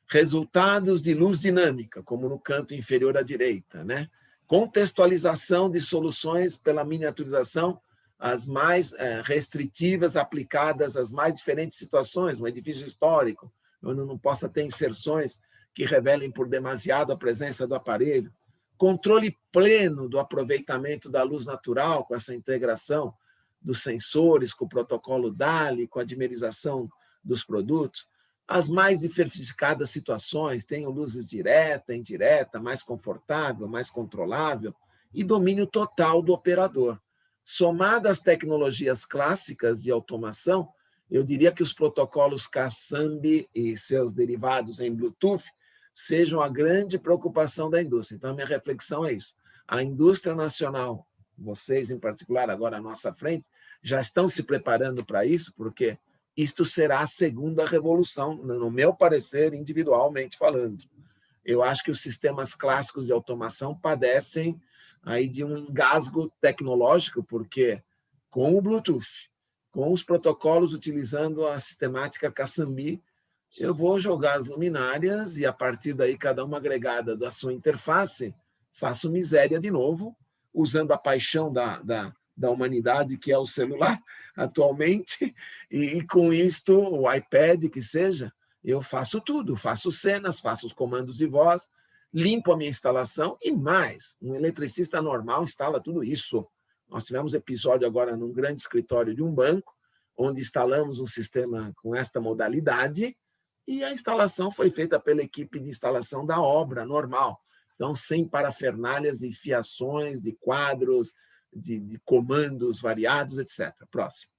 Resultados de luz dinâmica, como no canto inferior à direita, né? Contextualização de soluções pela miniaturização, as mais restritivas, aplicadas às mais diferentes situações, um edifício histórico, onde não possa ter inserções que revelem por demasiado a presença do aparelho. Controle pleno do aproveitamento da luz natural, com essa integração dos sensores, com o protocolo DALI, com a dimerização dos produtos. As mais diversificadas situações, tenham luzes direta, indireta, mais confortável, mais controlável, e domínio total do operador. Somado às tecnologias clássicas de automação, eu diria que os protocolos Casambi e seus derivados em Bluetooth sejam a grande preocupação da indústria. Então, a minha reflexão é isso. A indústria nacional, vocês em particular, agora à nossa frente, já estão se preparando para isso, porque isto será a segunda revolução, no meu parecer, individualmente falando. Eu acho que os sistemas clássicos de automação padecem aí de um engasgo tecnológico, porque com o Bluetooth, com os protocolos utilizando a sistemática Casambi, eu vou jogar as luminárias e, a partir daí, cada uma agregada da sua interface, faço miséria de novo, usando a paixão da humanidade, que é o celular, atualmente, e com isto, o iPad, que seja, eu faço tudo, faço cenas, faço os comandos de voz, limpo a minha instalação e mais, um eletricista normal instala tudo isso. Nós tivemos episódio agora num grande escritório de um banco, onde instalamos um sistema com esta modalidade e a instalação foi feita pela equipe de instalação da obra normal. Então, sem parafernálias de fiações, de quadros, de comandos variados, etc. Próximo.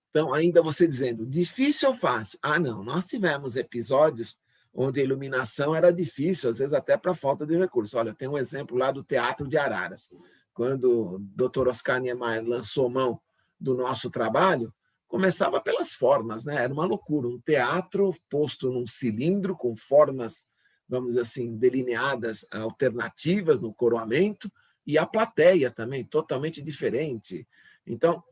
Então, ainda você dizendo, difícil ou fácil? Ah, não, nós tivemos episódios onde a iluminação era difícil, às vezes até para falta de recursos. Olha, tem um exemplo lá do Teatro de Araras. Quando o Dr. Oscar Niemeyer lançou mão do nosso trabalho, começava pelas formas, né? Era uma loucura, um teatro posto num cilindro com formas vamos dizer assim, delineadas alternativas no coroamento, e a plateia também, totalmente diferente. Então,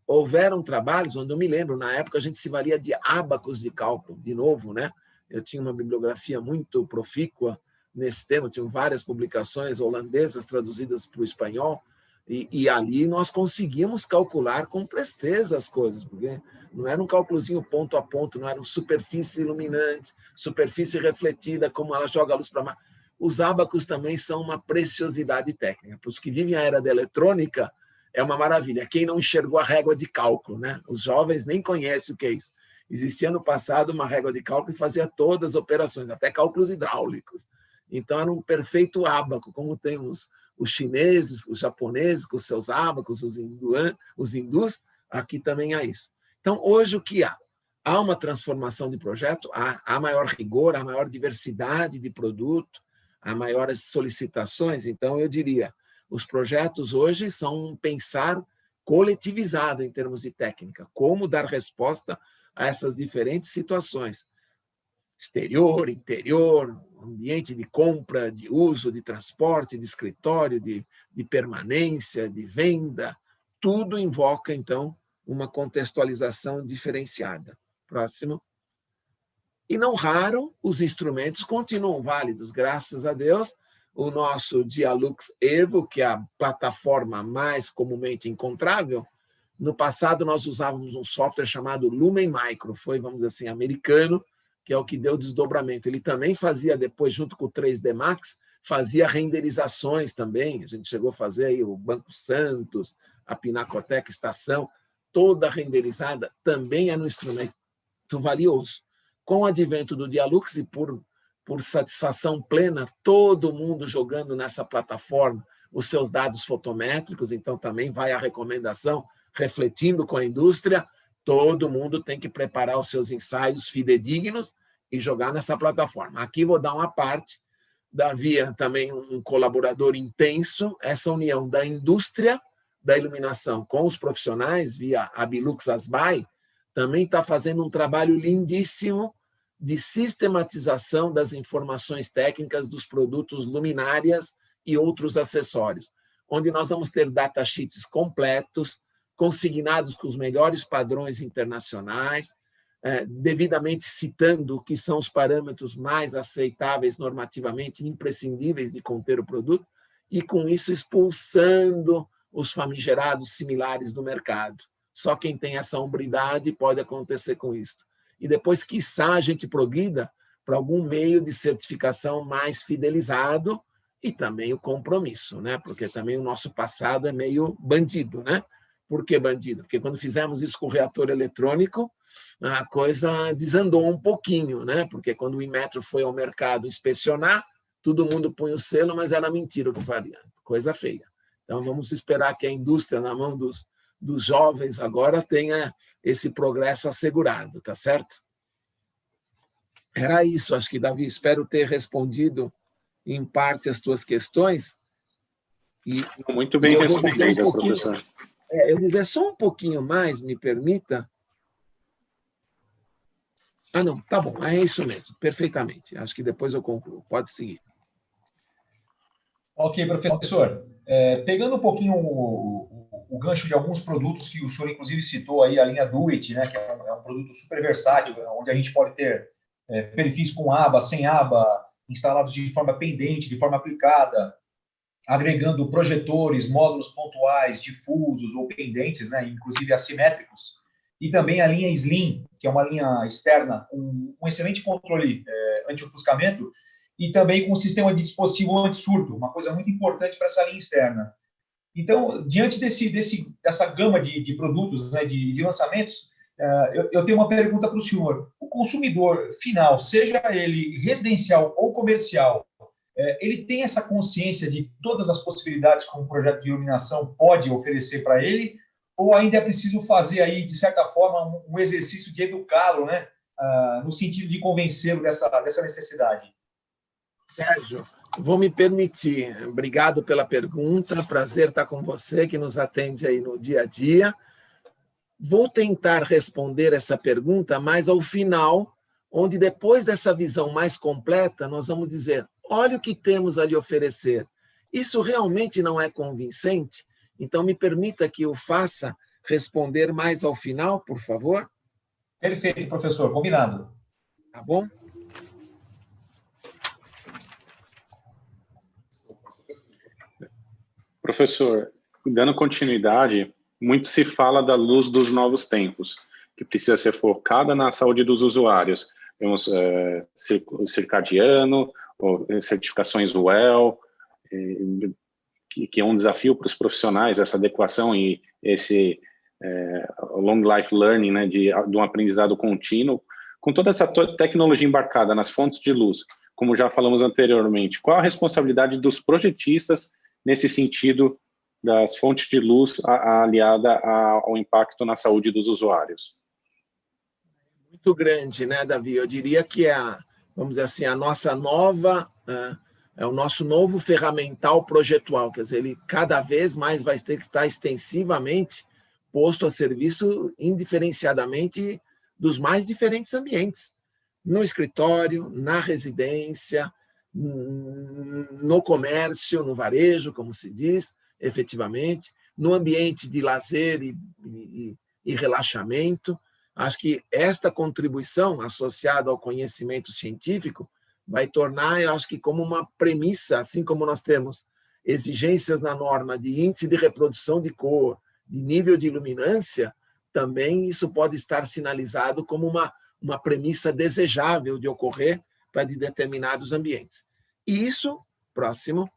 houveram trabalhos onde eu me lembro, na época a gente se valia de ábacos de cálculo, de novo, né? Eu tinha uma bibliografia muito profícua nesse tema, tinham várias publicações holandesas traduzidas para o espanhol, e ali nós conseguimos calcular com presteza as coisas, porque não era um cálculozinho ponto a ponto, não eram superfícies iluminantes, superfície refletida, como ela joga a luz para mar. Os ábacos também são uma preciosidade técnica. Para os que vivem a era da eletrônica, é uma maravilha. Quem não enxergou a régua de cálculo, né? Os jovens nem conhecem o que é isso. Existia no passado uma régua de cálculo que fazia todas as operações, até cálculos hidráulicos. Então, era um perfeito ábaco, como temos os chineses, os japoneses, com os seus ábacos, os hindus, aqui também há isso. Então, hoje, o que há? Há uma transformação de projeto, há maior rigor, há maior diversidade de produto, há maiores solicitações. Então, eu diria, os projetos hoje são um pensar coletivizado em termos de técnica, como dar resposta a essas diferentes situações. Exterior, interior, ambiente de compra, de uso, de transporte, de escritório, de permanência, de venda, tudo invoca, então, uma contextualização diferenciada. Próximo. E não raro, os instrumentos continuam válidos, graças a Deus. O nosso Dialux Evo, que é a plataforma mais comumente encontrável, no passado nós usávamos um software chamado Lumen Micro, foi, vamos dizer assim, americano, que é o que deu desdobramento. Ele também fazia depois, junto com o 3D Max, fazia renderizações também. A gente chegou a fazer aí o Banco Santos, a Pinacoteca Estação, toda renderizada, também é um instrumento valioso. Com o advento do Dialux e por satisfação plena, todo mundo jogando nessa plataforma os seus dados fotométricos, então também vai a recomendação, refletindo com a indústria, todo mundo tem que preparar os seus ensaios fidedignos e jogar nessa plataforma. Aqui vou dar uma parte, Davi também um colaborador intenso, essa união da indústria da iluminação com os profissionais, via Abilux Asbai, também está fazendo um trabalho lindíssimo de sistematização das informações técnicas dos produtos luminárias e outros acessórios, onde nós vamos ter datasheets completos, consignados com os melhores padrões internacionais, devidamente citando o que são os parâmetros mais aceitáveis normativamente, imprescindíveis de conter o produto, e com isso expulsando os famigerados similares do mercado. Só quem tem essa hombridade pode acontecer com isso. E depois, quiçá, a gente progrida para algum meio de certificação mais fidelizado e também o compromisso, né? Porque também o nosso passado é meio bandido, né? Por que bandido? Porque quando fizemos isso com o reator eletrônico, a coisa desandou um pouquinho, né? Porque quando o Inmetro foi ao mercado inspecionar, todo mundo punha o selo, mas era mentira o que faria. Coisa feia. Então, vamos esperar que a indústria, na mão dos jovens agora, tenha esse progresso assegurado, tá certo? Era isso, acho que, Davi, espero ter respondido em parte as tuas questões. E, muito bem respondido, professor. Eu vou dizer só um pouquinho mais, me permita. Ah, não, tá bom, é isso mesmo, perfeitamente. Acho que depois eu concluo. Pode seguir. Ok, professor. Pegando um pouquinho o gancho de alguns produtos que o senhor, inclusive, citou aí, a linha Do-It, né, que é um produto super versátil, onde a gente pode ter perfis com aba, sem aba, instalados de forma pendente, de forma aplicada, agregando projetores, módulos pontuais, difusos ou pendentes, né, inclusive assimétricos, e também a linha Slim, que é uma linha externa com um excelente controle anti-ofuscamento, e também com um sistema de dispositivo anti-surto, uma coisa muito importante para essa linha externa. Então, diante dessa gama de produtos, né, de lançamentos, eu tenho uma pergunta para o senhor. O consumidor final, seja ele residencial ou comercial, ele tem essa consciência de todas as possibilidades que um projeto de iluminação pode oferecer para ele, ou ainda é preciso fazer aí, de certa forma, um exercício de educá-lo, né, no sentido de convencê-lo dessa necessidade? Sérgio, vou me permitir. Obrigado pela pergunta. Prazer estar com você, que nos atende aí no dia a dia. Vou tentar responder essa pergunta, mas ao final onde depois dessa visão mais completa, nós vamos dizer, olha o que temos a lhe oferecer. Isso realmente não é convincente? Então, me permita que eu faça responder mais ao final, por favor. Perfeito, professor. Combinado. Tá bom? Professor, dando continuidade, muito se fala da luz dos novos tempos, que precisa ser focada na saúde dos usuários. Temos circadiano, certificações WELL, que é um desafio para os profissionais, essa adequação e esse long life learning, né, de um aprendizado contínuo, com toda essa tecnologia embarcada nas fontes de luz, como já falamos anteriormente. Qual a responsabilidade dos projetistas nesse sentido das fontes de luz aliada ao impacto na saúde dos usuários? Muito grande, né, Davi? Eu diria que vamos dizer assim, a nossa nova, é o nosso novo ferramental projetual, quer dizer, ele cada vez mais vai ter que estar extensivamente posto a serviço indiferenciadamente dos mais diferentes ambientes, no escritório, na residência, no comércio, no varejo, como se diz, efetivamente, no ambiente de lazer e relaxamento. Acho que esta contribuição associada ao conhecimento científico vai tornar, eu acho que como uma premissa, assim como nós temos exigências na norma de índice de reprodução de cor, de nível de iluminância, também isso pode estar sinalizado como uma premissa desejável de ocorrer para determinados ambientes. E isso, próximo,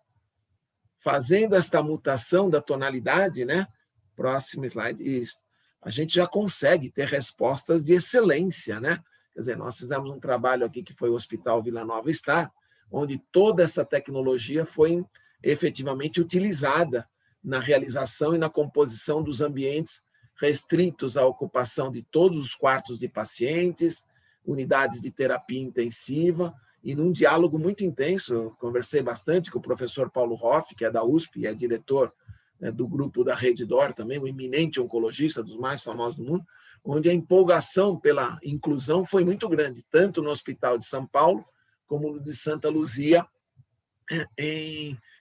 fazendo esta mutação da tonalidade, né? Próximo slide, isso. A gente já consegue ter respostas de excelência, né? Quer dizer, nós fizemos um trabalho aqui que foi o Hospital Vila Nova Star, onde toda essa tecnologia foi efetivamente utilizada na realização e na composição dos ambientes restritos à ocupação de todos os quartos de pacientes, unidades de terapia intensiva, e num diálogo muito intenso, eu conversei bastante com o professor Paulo Hoff, que é da USP e é diretor do grupo da Rede D'Or também, um eminente oncologista, dos mais famosos do mundo, onde a empolgação pela inclusão foi muito grande, tanto no Hospital de São Paulo, como no de Santa Luzia,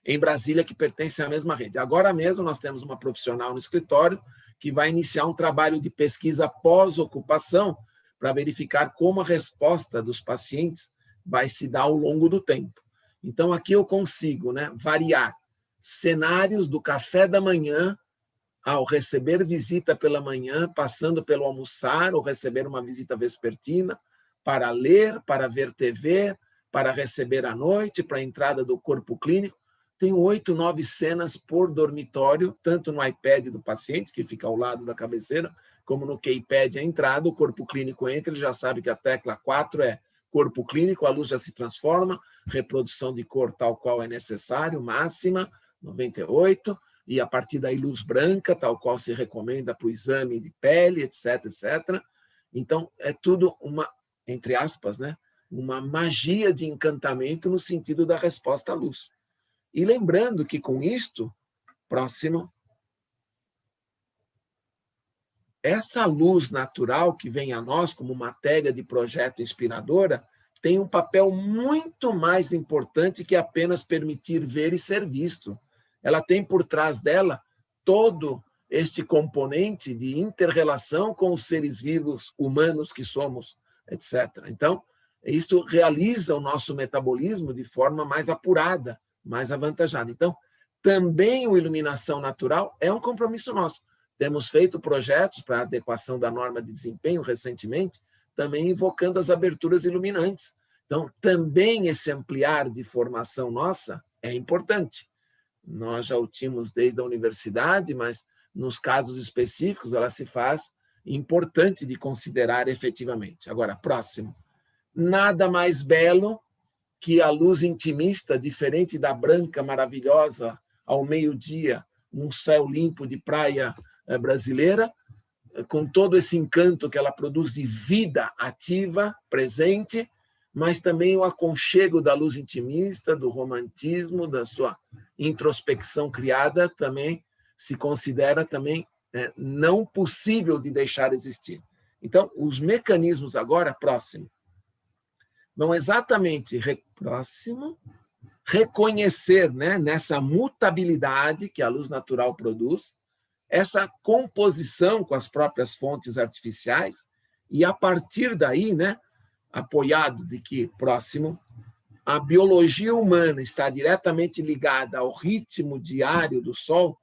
em Brasília, que pertence à mesma rede. Agora mesmo nós temos uma profissional no escritório que vai iniciar um trabalho de pesquisa pós-ocupação para verificar como a resposta dos pacientes vai se dar ao longo do tempo. Então, aqui eu consigo, né, variar cenários do café da manhã ao receber visita pela manhã, passando pelo almoçar ou receber uma visita vespertina, para ler, para ver TV, para receber à noite, para a entrada do corpo clínico. Tem 8, 9 cenas por dormitório, tanto no iPad do paciente, que fica ao lado da cabeceira, como no keypad a entrada, o corpo clínico entra, ele já sabe que a tecla 4 é corpo clínico, a luz já se transforma, reprodução de cor tal qual é necessário, máxima, 98, e a partir daí luz branca, tal qual se recomenda para o exame de pele, etc, etc. Então, é tudo uma, entre aspas, né, uma magia de encantamento no sentido da resposta à luz. E lembrando que com isto, próximo, essa luz natural que vem a nós como matéria de projeto inspiradora tem um papel muito mais importante que apenas permitir ver e ser visto. Ela tem por trás dela todo este componente de inter-relação com os seres vivos humanos que somos, etc. Então, isto realiza o nosso metabolismo de forma mais apurada, mais avantajada. Então, também a iluminação natural é um compromisso nosso. Temos feito projetos para a adequação da norma de desempenho recentemente, também invocando as aberturas iluminantes. Então, também esse ampliar de formação nossa é importante. Nós já o tínhamos desde a universidade, mas nos casos específicos ela se faz importante de considerar efetivamente. Agora, próximo. Nada mais belo que a luz intimista, diferente da branca maravilhosa ao meio-dia, num céu limpo de praia brasileira, com todo esse encanto que ela produz de vida ativa, presente, mas também o aconchego da luz intimista, do romantismo, da sua introspecção criada, também se considera também não possível de deixar existir. Então, os mecanismos agora, próximo, vão exatamente próximo, reconhecer, né, nessa mutabilidade que a luz natural produz, essa composição com as próprias fontes artificiais, e a partir daí, né, apoiado de que, próximo, a biologia humana está diretamente ligada ao ritmo diário do Sol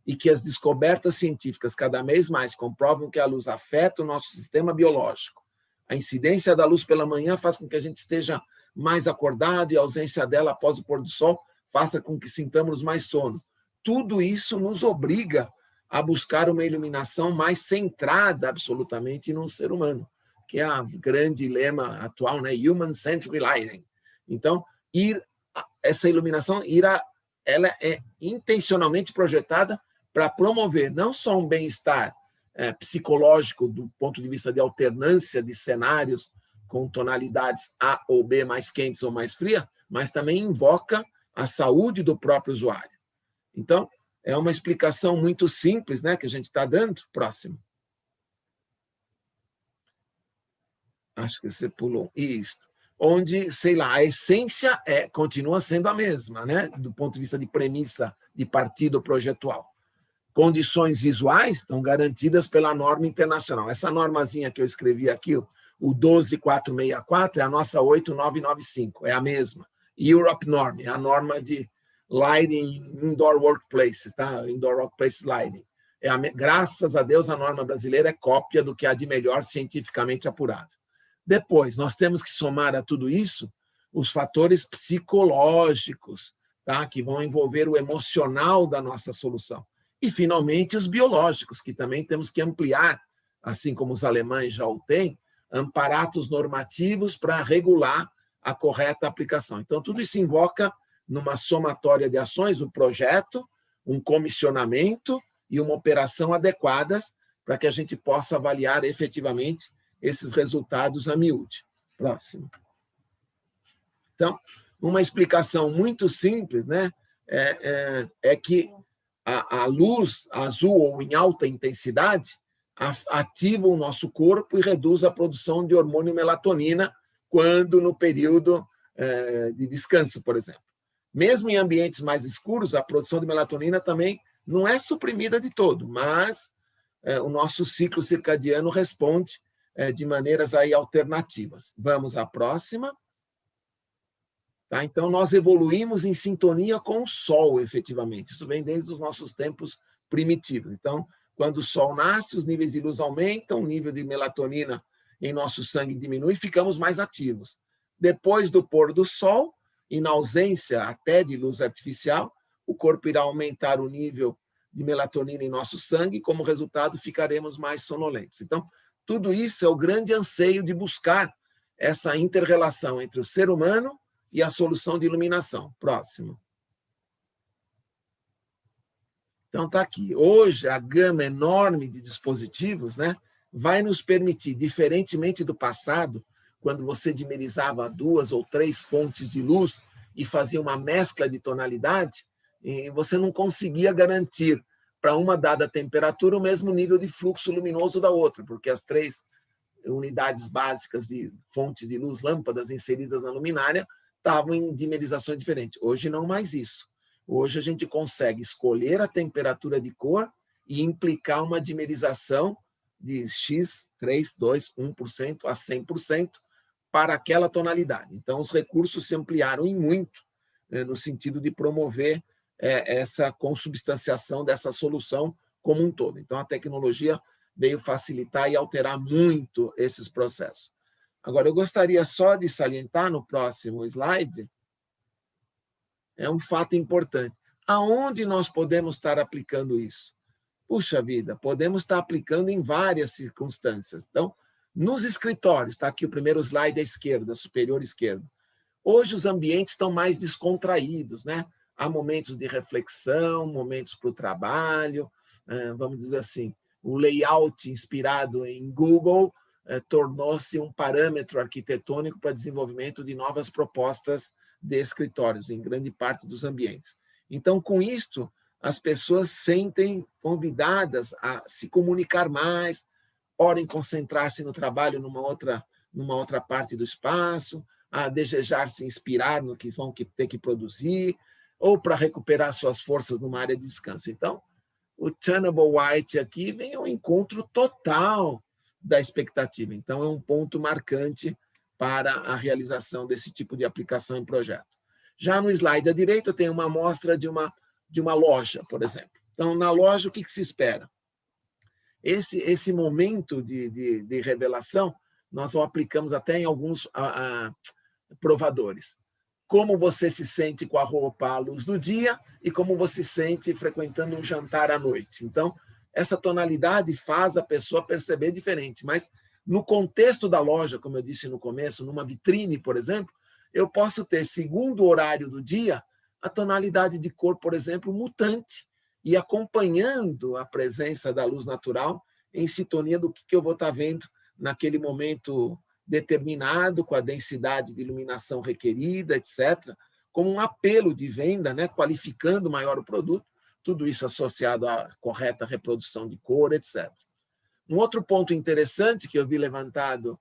e que as descobertas científicas cada vez mais comprovam que a luz afeta o nosso sistema biológico. A incidência da luz pela manhã faz com que a gente esteja mais acordado e a ausência dela após o pôr do sol faça com que sintamos mais sono. Tudo isso nos obriga a buscar uma iluminação mais centrada absolutamente no ser humano, que é o grande lema atual, né? Human-centered lighting. Então, essa iluminação ela é intencionalmente projetada para promover não só um bem-estar psicológico do ponto de vista de alternância de cenários com tonalidades A ou B mais quentes ou mais frias, mas também invoca a saúde do próprio usuário. Então, é uma explicação muito simples, né, que a gente está dando. Próximo. Acho que você pulou. Isso. Onde, sei lá, a essência continua sendo a mesma, né, do ponto de vista de premissa de partido projetual. Condições visuais estão garantidas pela norma internacional. Essa normazinha que eu escrevi aqui, o 12464, é a nossa 8995, é a mesma. Europe Norm, é a norma de Lighting Indoor Workplace, tá? Indoor Workplace Lighting. Graças a Deus, a norma brasileira é cópia do que há de melhor cientificamente apurado. Depois, nós temos que somar a tudo isso os fatores psicológicos, tá? Que vão envolver o emocional da nossa solução. E, finalmente, os biológicos, que também temos que ampliar, assim como os alemães já o têm, amparatos normativos para regular a correta aplicação. Então, tudo isso invoca, numa somatória de ações, um projeto, um comissionamento e uma operação adequadas para que a gente possa avaliar efetivamente esses resultados a miúde. Próximo. Então, uma explicação muito simples, né, é que a luz azul ou em alta intensidade ativa o nosso corpo e reduz a produção de hormônio melatonina quando no período de descanso, por exemplo. Mesmo em ambientes mais escuros, a produção de melatonina também não é suprimida de todo, mas o nosso ciclo circadiano responde de maneiras aí alternativas. Vamos à próxima. Tá? Então, nós evoluímos em sintonia com o Sol, efetivamente. Isso vem desde os nossos tempos primitivos. Então, quando o Sol nasce, os níveis de luz aumentam, o nível de melatonina em nosso sangue diminui e ficamos mais ativos. Depois do pôr do Sol, e na ausência até de luz artificial, o corpo irá aumentar o nível de melatonina em nosso sangue e, como resultado, ficaremos mais sonolentos. Então, tudo isso é o grande anseio de buscar essa inter-relação entre o ser humano e a solução de iluminação. Próximo. Então, está aqui. Hoje, a gama enorme de dispositivos, né, vai nos permitir, diferentemente do passado, quando você dimerizava 2 ou 3 fontes de luz e fazia uma mescla de tonalidade, e você não conseguia garantir para uma dada temperatura o mesmo nível de fluxo luminoso da outra, porque as 3 unidades básicas de fontes de luz, lâmpadas inseridas na luminária, estavam em dimerizações diferentes. Hoje não mais isso. Hoje a gente consegue escolher a temperatura de cor e implicar uma dimerização de X, 3, 2, 1% a 100% para aquela tonalidade. Então, os recursos se ampliaram em muito, no sentido de promover essa consubstanciação dessa solução como um todo. Então, a tecnologia veio facilitar e alterar muito esses processos. Agora, eu gostaria só de salientar no próximo slide, é um fato importante. Aonde nós podemos estar aplicando isso? Puxa vida, podemos estar aplicando em várias circunstâncias. Então, nos escritórios, está aqui o primeiro slide à esquerda, superior esquerda. Hoje os ambientes estão mais descontraídos, né? Há momentos de reflexão, momentos para o trabalho, vamos dizer assim, o layout inspirado em Google tornou-se um parâmetro arquitetônico para desenvolvimento de novas propostas de escritórios, em grande parte dos ambientes. Então, com isto, as pessoas sentem convidadas a se comunicar mais, podem concentrar-se no trabalho numa outra parte do espaço, a desejar se inspirar no que vão ter que produzir, ou para recuperar suas forças numa área de descanso. Então, o Tunnable White aqui vem ao encontro total da expectativa. Então, é um ponto marcante para a realização desse tipo de aplicação em projeto. Já no slide à direita, tem uma amostra de uma loja, por exemplo. Então, na loja, o que se espera? Esse momento de revelação, nós o aplicamos até em alguns provadores. Como você se sente com a roupa à luz do dia e como você se sente frequentando um jantar à noite. Então, essa tonalidade faz a pessoa perceber diferente, mas no contexto da loja, como eu disse no começo, numa vitrine, por exemplo, eu posso ter, segundo o horário do dia, a tonalidade de cor, por exemplo, mutante, e acompanhando a presença da luz natural em sintonia do que eu vou estar vendo naquele momento determinado, com a densidade de iluminação requerida, etc., como um apelo de venda, né, qualificando maior o produto, tudo isso associado à correta reprodução de cor, etc. Um outro ponto interessante que eu vi levantado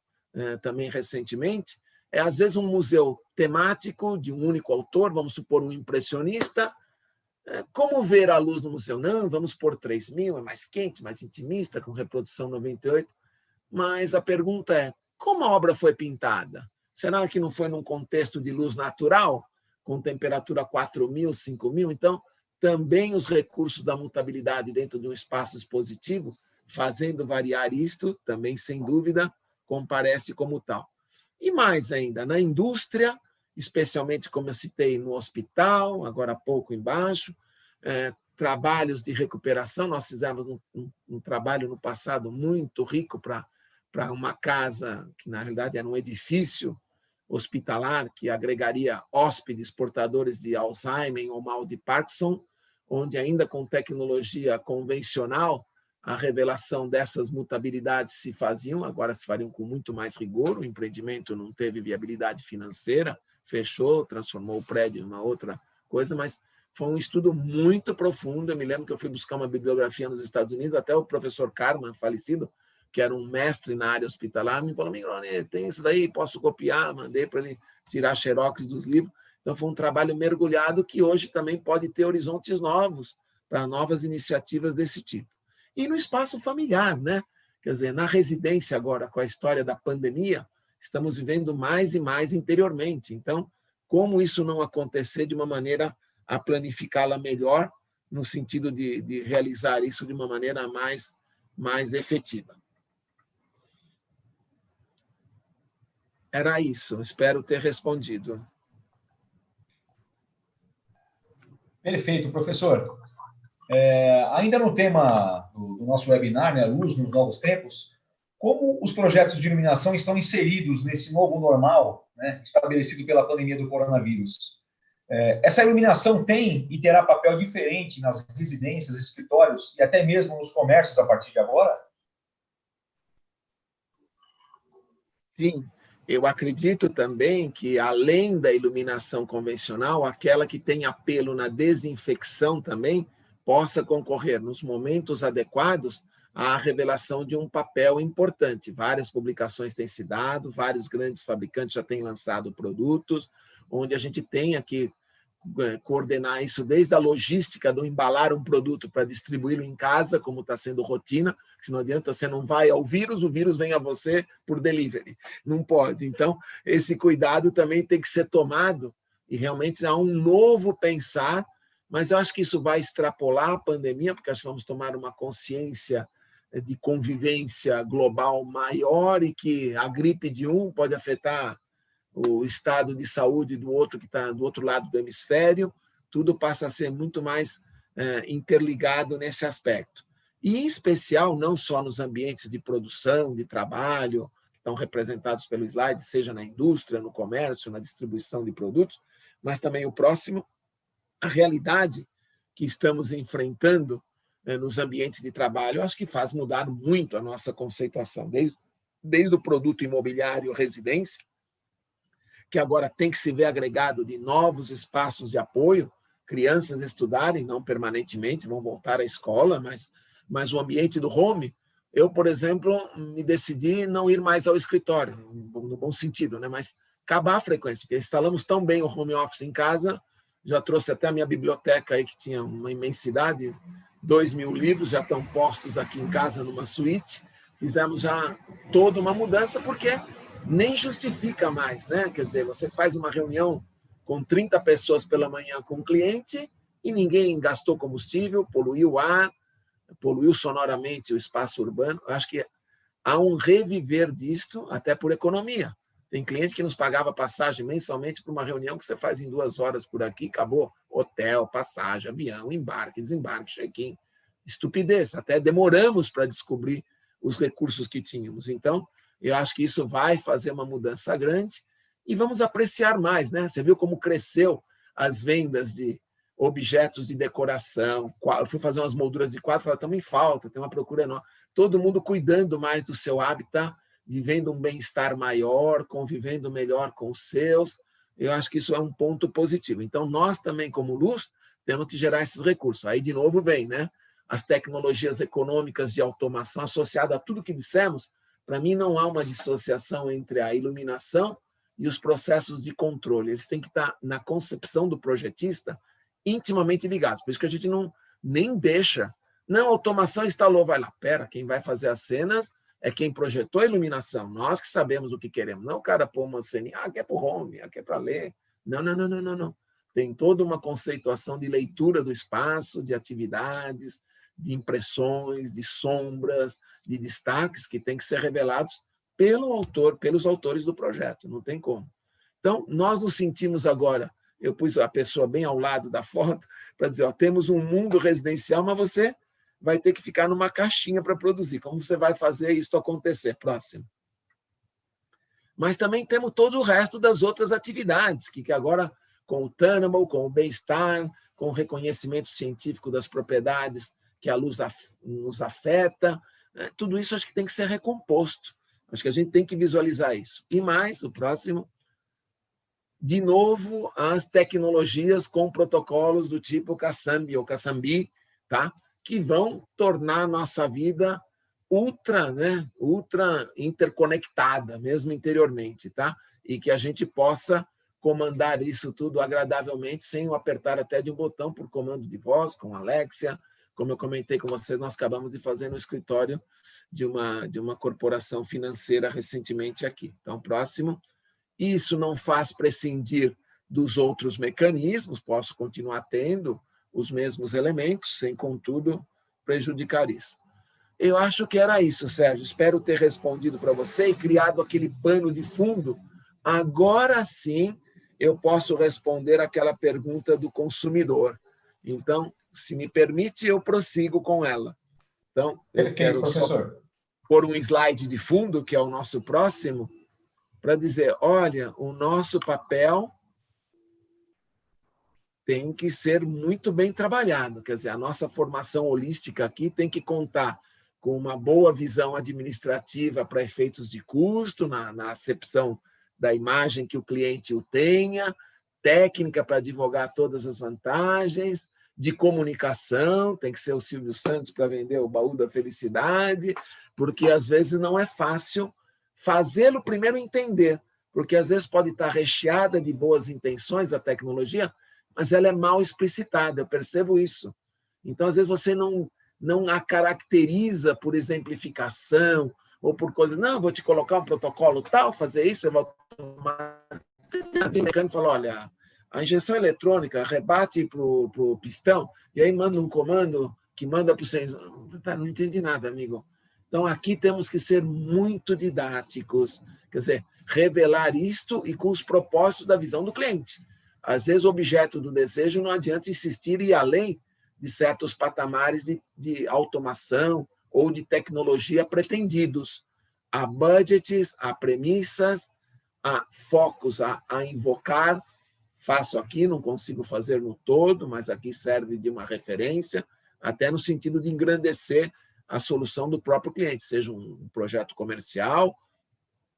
também recentemente é, às vezes, um museu temático de um único autor, vamos supor um impressionista. Como ver a luz no museu? Não, vamos pôr 3000, é mais quente, mais intimista, com reprodução 98. Mas a pergunta é, como a obra foi pintada? Será que não foi num contexto de luz natural, com temperatura 4000, 5000? Então, também os recursos da mutabilidade dentro de um espaço expositivo, fazendo variar isto, também, sem dúvida, comparece como tal. E mais ainda, na indústria, especialmente, como eu citei, no hospital, agora há pouco embaixo, trabalhos de recuperação. Nós fizemos um trabalho no passado muito rico para uma casa, que na realidade era um edifício hospitalar, que agregaria hóspedes portadores de Alzheimer ou mal de Parkinson, onde ainda com tecnologia convencional, a revelação dessas mutabilidades se faziam, agora se fariam com muito mais rigor. O empreendimento não teve viabilidade financeira, fechou, transformou o prédio em uma outra coisa, mas foi um estudo muito profundo. Eu me lembro que eu fui buscar uma bibliografia nos Estados Unidos, até o professor Carman, falecido, que era um mestre na área hospitalar, me falou, Migrone, tem isso daí, posso copiar? Mandei para ele tirar xerox dos livros. Então, foi um trabalho mergulhado que hoje também pode ter horizontes novos para novas iniciativas desse tipo. E no espaço familiar, né? Quer dizer, na residência agora, com a história da pandemia, estamos vivendo mais e mais interiormente. Então, como isso não acontecer de uma maneira a planificá-la melhor, no sentido de realizar isso de uma maneira mais efetiva? Era isso, espero ter respondido. Perfeito, professor. Ainda no tema do nosso webinar, né, Luz nos Novos Tempos, como os projetos de iluminação estão inseridos nesse novo normal, né, estabelecido pela pandemia do coronavírus? Essa iluminação tem e terá papel diferente nas residências, escritórios e até mesmo nos comércios a partir de agora? Sim, eu acredito também que, além da iluminação convencional, aquela que tem apelo na desinfecção também possa concorrer, nos momentos adequados, à revelação de um papel importante. Várias publicações têm se dado, vários grandes fabricantes já têm lançado produtos, onde a gente tem aqui coordenar isso desde a logística do embalar um produto para distribuí-lo em casa, como está sendo rotina, que não adianta, você não vai ao vírus, o vírus vem a você por delivery. Não pode. Então, esse cuidado também tem que ser tomado e realmente há um novo pensar, mas eu acho que isso vai extrapolar a pandemia, porque acho que vamos tomar uma consciência de convivência global maior e que a gripe de um pode afetar o estado de saúde do outro que está do outro lado do hemisfério, tudo passa a ser muito mais interligado nesse aspecto. E, em especial, não só nos ambientes de produção, de trabalho, que estão representados pelo slide, seja na indústria, no comércio, na distribuição de produtos, mas também o próximo, a realidade que estamos enfrentando nos ambientes de trabalho, eu acho que faz mudar muito a nossa conceituação, desde o produto imobiliário residência, que agora tem que se ver agregado de novos espaços de apoio, crianças estudarem, não permanentemente, vão voltar à escola, mas o ambiente do home, eu, por exemplo, me decidi não ir mais ao escritório, no bom sentido, né? Mas acabar a frequência, porque instalamos tão bem o home office em casa, já trouxe até a minha biblioteca aí, que tinha uma imensidade, 2.000 livros já estão postos aqui em casa numa suíte, fizemos já toda uma mudança, porque nem justifica mais, né? Quer dizer, você faz uma reunião com 30 pessoas pela manhã com um cliente e ninguém gastou combustível, poluiu o ar, poluiu sonoramente o espaço urbano. Eu acho que há um reviver disto, até por economia. Tem cliente que nos pagava passagem mensalmente para uma reunião que você faz em 2 horas por aqui, acabou. Hotel, passagem, avião, embarque, desembarque, check-in. Estupidez. Até demoramos para descobrir os recursos que tínhamos. Então, eu acho que isso vai fazer uma mudança grande e vamos apreciar mais, né? Você viu como cresceu as vendas de objetos de decoração. Eu fui fazer umas molduras de quadro, falei, estamos em falta, tem uma procura enorme. Todo mundo cuidando mais do seu hábitat, vivendo um bem-estar maior, convivendo melhor com os seus. Eu acho que isso é um ponto positivo. Então, nós também, como Luz, temos que gerar esses recursos. Aí, de novo, vem, né? As tecnologias econômicas de automação associada a tudo que dissemos. Para mim, não há uma dissociação entre a iluminação e os processos de controle. Eles têm que estar, na concepção do projetista, intimamente ligados. Por isso que a gente nem deixa. Não, a automação instalou, vai lá. Pera, quem vai fazer as cenas é quem projetou a iluminação. Nós que sabemos o que queremos. Não o cara pôr uma cena, aqui é para o home, aqui é para ler. Não, não, não, não, não, não. Tem toda uma conceituação de leitura do espaço, de atividades, de impressões, de sombras, de destaques que têm que ser revelados pelo autor, pelos autores do projeto. Não tem como. Então, nós nos sentimos agora, eu pus a pessoa bem ao lado da foto para dizer, ó, temos um mundo residencial, mas você vai ter que ficar numa caixinha para produzir. Como você vai fazer isso acontecer? Próximo. Mas também temos todo o resto das outras atividades, que agora, com o Tenable, com o bem-estar, com o reconhecimento científico das propriedades que a luz nos afeta, tudo isso acho que tem que ser recomposto. Acho que a gente tem que visualizar isso. E mais, o próximo, de novo, as tecnologias com protocolos do tipo Kassambi ou Kassambi, tá? Que vão tornar a nossa vida ultra interconectada, mesmo interiormente, tá? E que a gente possa comandar isso tudo agradavelmente, sem o apertar até de um botão por comando de voz, com Alexia, como eu comentei com vocês, nós acabamos de fazer no escritório de uma corporação financeira recentemente aqui. Então, próximo. Isso não faz prescindir dos outros mecanismos, posso continuar tendo os mesmos elementos, sem, contudo, prejudicar isso. Eu acho que era isso, Sérgio. Espero ter respondido para você e criado aquele pano de fundo. Agora sim, eu posso responder aquela pergunta do consumidor. Então, se me permite, eu prossigo com ela. Então, eu quero só pôr um slide de fundo, que é o nosso próximo, para dizer, olha, o nosso papel tem que ser muito bem trabalhado. Quer dizer, a nossa formação holística aqui tem que contar com uma boa visão administrativa para efeitos de custo, na acepção da imagem que o cliente o tenha, técnica para divulgar todas as vantagens, de comunicação, tem que ser o Silvio Santos para vender o baú da felicidade, porque às vezes não é fácil fazê-lo primeiro entender, porque às vezes pode estar recheada de boas intenções a tecnologia, mas ela é mal explicitada, eu percebo isso. Então, às vezes, você não a caracteriza por exemplificação ou por coisa, não, vou te colocar um protocolo tal, fazer isso, eu vou tomar... O mecânico fala, olha, a injeção eletrônica rebate para o pistão e aí manda um comando que manda para o sensor. Não entendi nada, amigo. Então, aqui temos que ser muito didáticos, quer dizer, revelar isto e com os propósitos da visão do cliente. Às vezes, o objeto do desejo não adianta insistir e ir além de certos patamares de automação ou de tecnologia pretendidos. Há budgets, há premissas, há focos a invocar. Faço aqui, não consigo fazer no todo, mas aqui serve de uma referência, até no sentido de engrandecer a solução do próprio cliente, seja um projeto comercial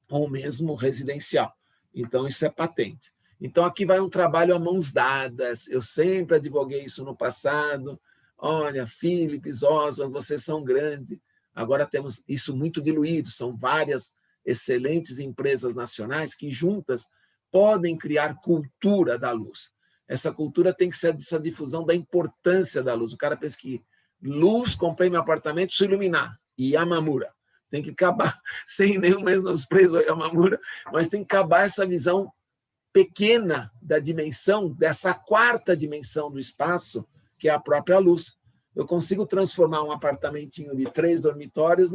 ou mesmo residencial. Então, isso é patente. Então, aqui vai um trabalho a mãos dadas. Eu sempre advoguei isso no passado. Olha, Philips, Oswald, vocês são grandes. Agora temos isso muito diluído. São várias excelentes empresas nacionais que juntas podem criar cultura da luz. Essa cultura tem que ser essa difusão da importância da luz. O cara pensa que luz, comprei meu apartamento, preciso iluminar. Yamamura. Tem que acabar, sem nenhum menosprezo ao Yamamura, mas tem que acabar essa visão pequena da dimensão, dessa quarta dimensão do espaço, que é a própria luz. Eu consigo transformar um apartamentinho de 3 dormitórios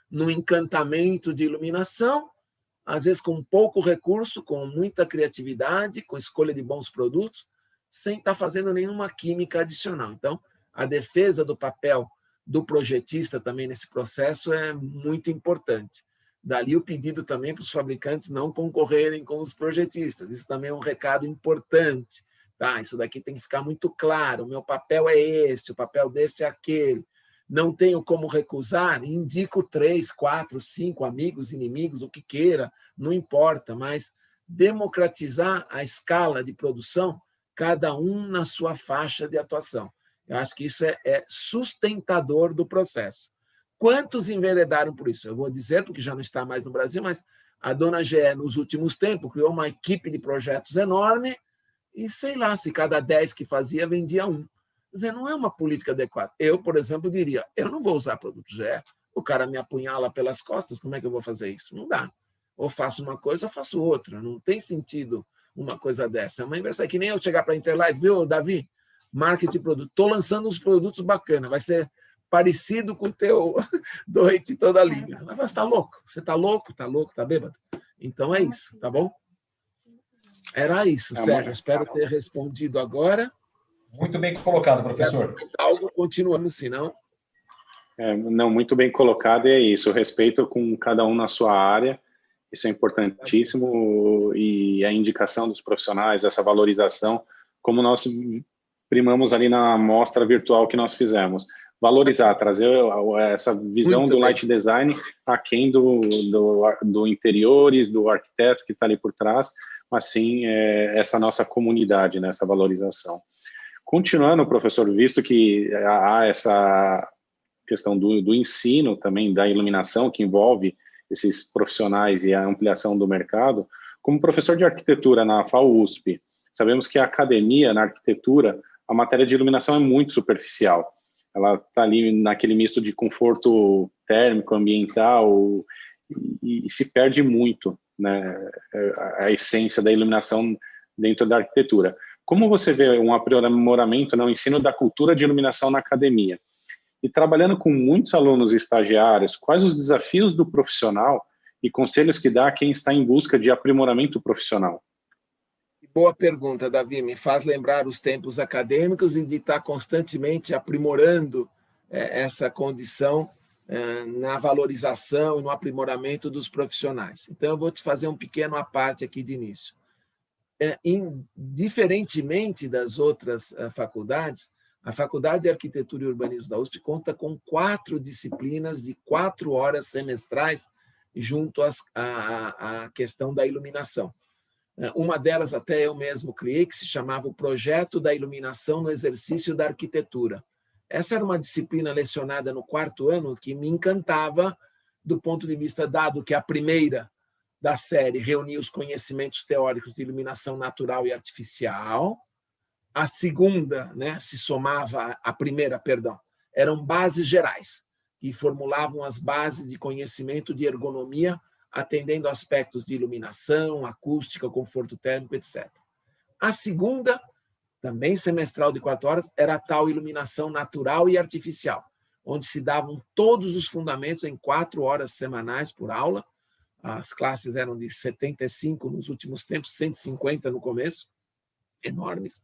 num encantamento de iluminação, às vezes com pouco recurso, com muita criatividade, com escolha de bons produtos, sem estar fazendo nenhuma química adicional. Então, a defesa do papel do projetista também nesse processo é muito importante. Dali o pedido também para os fabricantes não concorrerem com os projetistas. Isso também é um recado importante. Tá? Isso daqui tem que ficar muito claro. O meu papel é este, o papel deste é aquele. Não tenho como recusar, indico 3, 4, 5 amigos, inimigos, o que queira, não importa, mas democratizar a escala de produção, cada um na sua faixa de atuação. Eu acho que isso é sustentador do processo. Quantos enveredaram por isso? Eu vou dizer, porque já não está mais no Brasil, mas a dona GE, nos últimos tempos, criou uma equipe de projetos enorme e, sei lá, se cada 10 que fazia, vendia um. Quer dizer, não é uma política adequada. Eu, por exemplo, diria, eu não vou usar produto GE, o cara me apunhala pelas costas, como é que eu vou fazer isso? Não dá. Ou faço uma coisa ou faço outra. Não tem sentido uma coisa dessa. É uma inversão. É que nem eu chegar para a Interlight, viu, Davi? Marketing produto. Estou lançando uns produtos bacanas. Vai ser parecido com o teu doente toda a linha. Mas você está louco? Você está louco? Está louco? Está bêbado? Então é isso, tá bom? Era isso, Sérgio. Espero ter respondido agora. Muito bem colocado, professor. Mas algo continuando, senão... Não, muito bem colocado, e é isso. Respeito com cada um na sua área, isso é importantíssimo, e a indicação dos profissionais, essa valorização, como nós primamos ali na amostra virtual que nós fizemos. Valorizar, trazer essa visão muito do light design aquém do interiores, do arquiteto que está ali por trás, mas sim essa nossa comunidade, né, essa valorização. Continuando, professor, visto que há essa questão do ensino também, da iluminação, que envolve esses profissionais e a ampliação do mercado, como professor de arquitetura na FAU-USP, sabemos que a academia, na arquitetura, a matéria de iluminação é muito superficial. Ela está ali naquele misto de conforto térmico, ambiental, e se perde muito, né, a essência da iluminação dentro da arquitetura. Como você vê um aprimoramento no ensino da cultura de iluminação na academia? E trabalhando com muitos alunos e estagiários, quais os desafios do profissional e conselhos que dá a quem está em busca de aprimoramento profissional? Boa pergunta, Davi. Me faz lembrar os tempos acadêmicos e de estar constantemente aprimorando essa condição na valorização e no aprimoramento dos profissionais. Então, eu vou te fazer um pequeno à parte aqui de início. Diferentemente das outras faculdades, a Faculdade de Arquitetura e Urbanismo da USP conta com 4 disciplinas de 4 horas semestrais junto à questão da iluminação. Uma delas até eu mesmo criei, que se chamava o Projeto da Iluminação no Exercício da Arquitetura. Essa era uma disciplina lecionada no 4º ano que me encantava do ponto de vista, dado que a primeira da série reunia os conhecimentos teóricos de iluminação natural e artificial. A segunda, né, se somava à primeira, perdão, eram bases gerais, que formulavam as bases de conhecimento de ergonomia, atendendo aspectos de iluminação, acústica, conforto térmico, etc. A segunda, também semestral de 4 horas, era a tal iluminação natural e artificial, onde se davam todos os fundamentos em 4 horas semanais por aula. As classes eram de 75 nos últimos tempos, 150 no começo, enormes.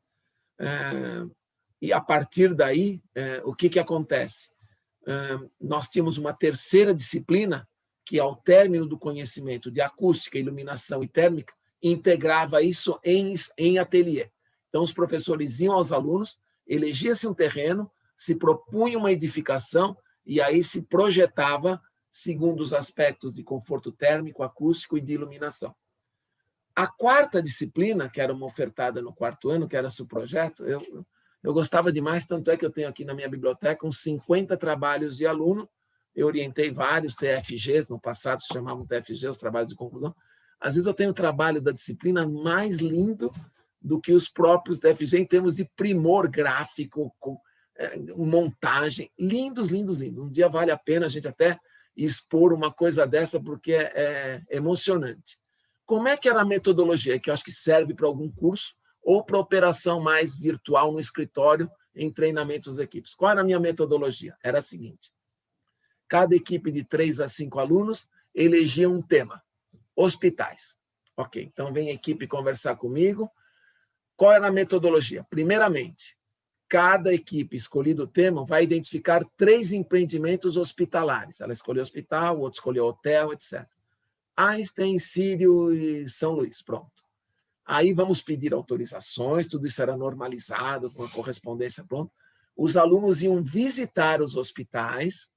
E a partir daí, o que acontece? Nós tínhamos uma terceira disciplina que, ao término do conhecimento de acústica, iluminação e térmica, integrava isso em ateliê. Então, os professores iam aos alunos, elegia-se um terreno, se propunha uma edificação e aí se projetava segundo os aspectos de conforto térmico, acústico e de iluminação. A quarta disciplina, que era uma ofertada no 4º ano, que era o projeto, eu gostava demais, tanto é que eu tenho aqui na minha biblioteca uns 50 trabalhos de aluno. Eu orientei vários TFGs, no passado se chamavam TFG, os trabalhos de conclusão. Às vezes eu tenho o trabalho da disciplina mais lindo do que os próprios da FG em termos de primor gráfico, com montagem. Lindos, lindos, lindos. Um dia vale a pena a gente até expor uma coisa dessa, porque é emocionante. Como é que era a metodologia? Que eu acho que serve para algum curso ou para operação mais virtual no escritório em treinamentos de equipes. Qual era a minha metodologia? Era a seguinte: cada equipe de 3 a 5 alunos elegia um tema. Hospitais. Ok, então vem a equipe conversar comigo. Qual era a metodologia? Primeiramente, cada equipe escolhido o tema vai identificar 3 empreendimentos hospitalares. Ela escolheu hospital, o outro escolheu hotel, etc. Einstein, Sírio e São Luís, pronto. Aí vamos pedir autorizações, tudo isso era normalizado, com a correspondência pronta. Os alunos iam visitar os hospitais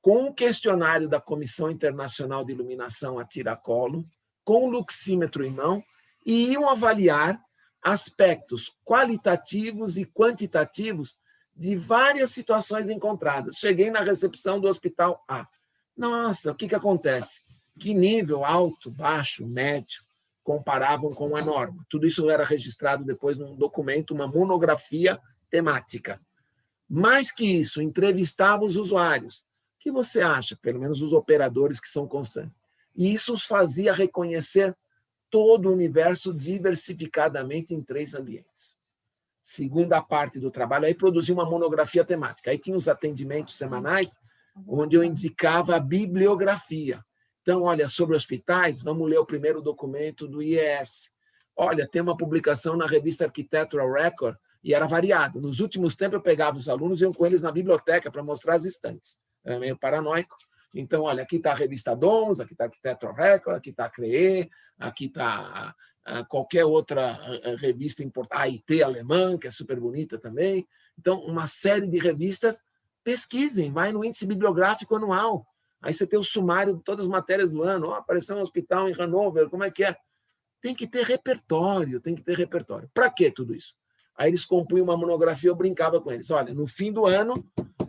com um questionário da Comissão Internacional de Iluminação a tiracolo, com o luxímetro em mão, e iam avaliar aspectos qualitativos e quantitativos de várias situações encontradas. Cheguei na recepção do hospital A. Nossa, o que acontece? Que nível alto, baixo, médio comparavam com a norma. Tudo isso era registrado depois num documento, uma monografia temática. Mais que isso, entrevistava os usuários. O que você acha? Pelo menos os operadores que são constantes. E isso os fazia reconhecer todo o universo diversificadamente em 3 ambientes. Segunda parte do trabalho, aí produzi uma monografia temática. Aí tinha os atendimentos semanais, onde eu indicava a bibliografia. Então, olha, sobre hospitais, vamos ler o primeiro documento do IES. Olha, tem uma publicação na revista Architectural Record, e era variado. Nos últimos tempos, eu pegava os alunos e iam com eles na biblioteca para mostrar as estantes. Era meio paranoico. Então, olha, aqui está a revista DOMS, aqui está a Architectural Record, aqui está a CREE, aqui está qualquer outra revista importante, a AIT alemã, que é super bonita também. Então, uma série de revistas, pesquisem, vai no índice bibliográfico anual. Aí você tem o sumário de todas as matérias do ano. Oh, apareceu um hospital em Hanover, como é que é? Tem que ter repertório, tem que ter repertório. Para que tudo isso? Aí eles compunham uma monografia, eu brincava com eles. Olha, no fim do ano,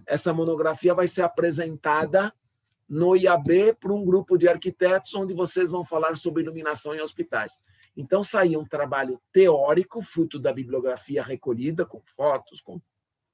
essa monografia vai ser apresentada no IAB para um grupo de arquitetos, onde vocês vão falar sobre iluminação em hospitais. Então, saía um trabalho teórico, fruto da bibliografia recolhida, com fotos, com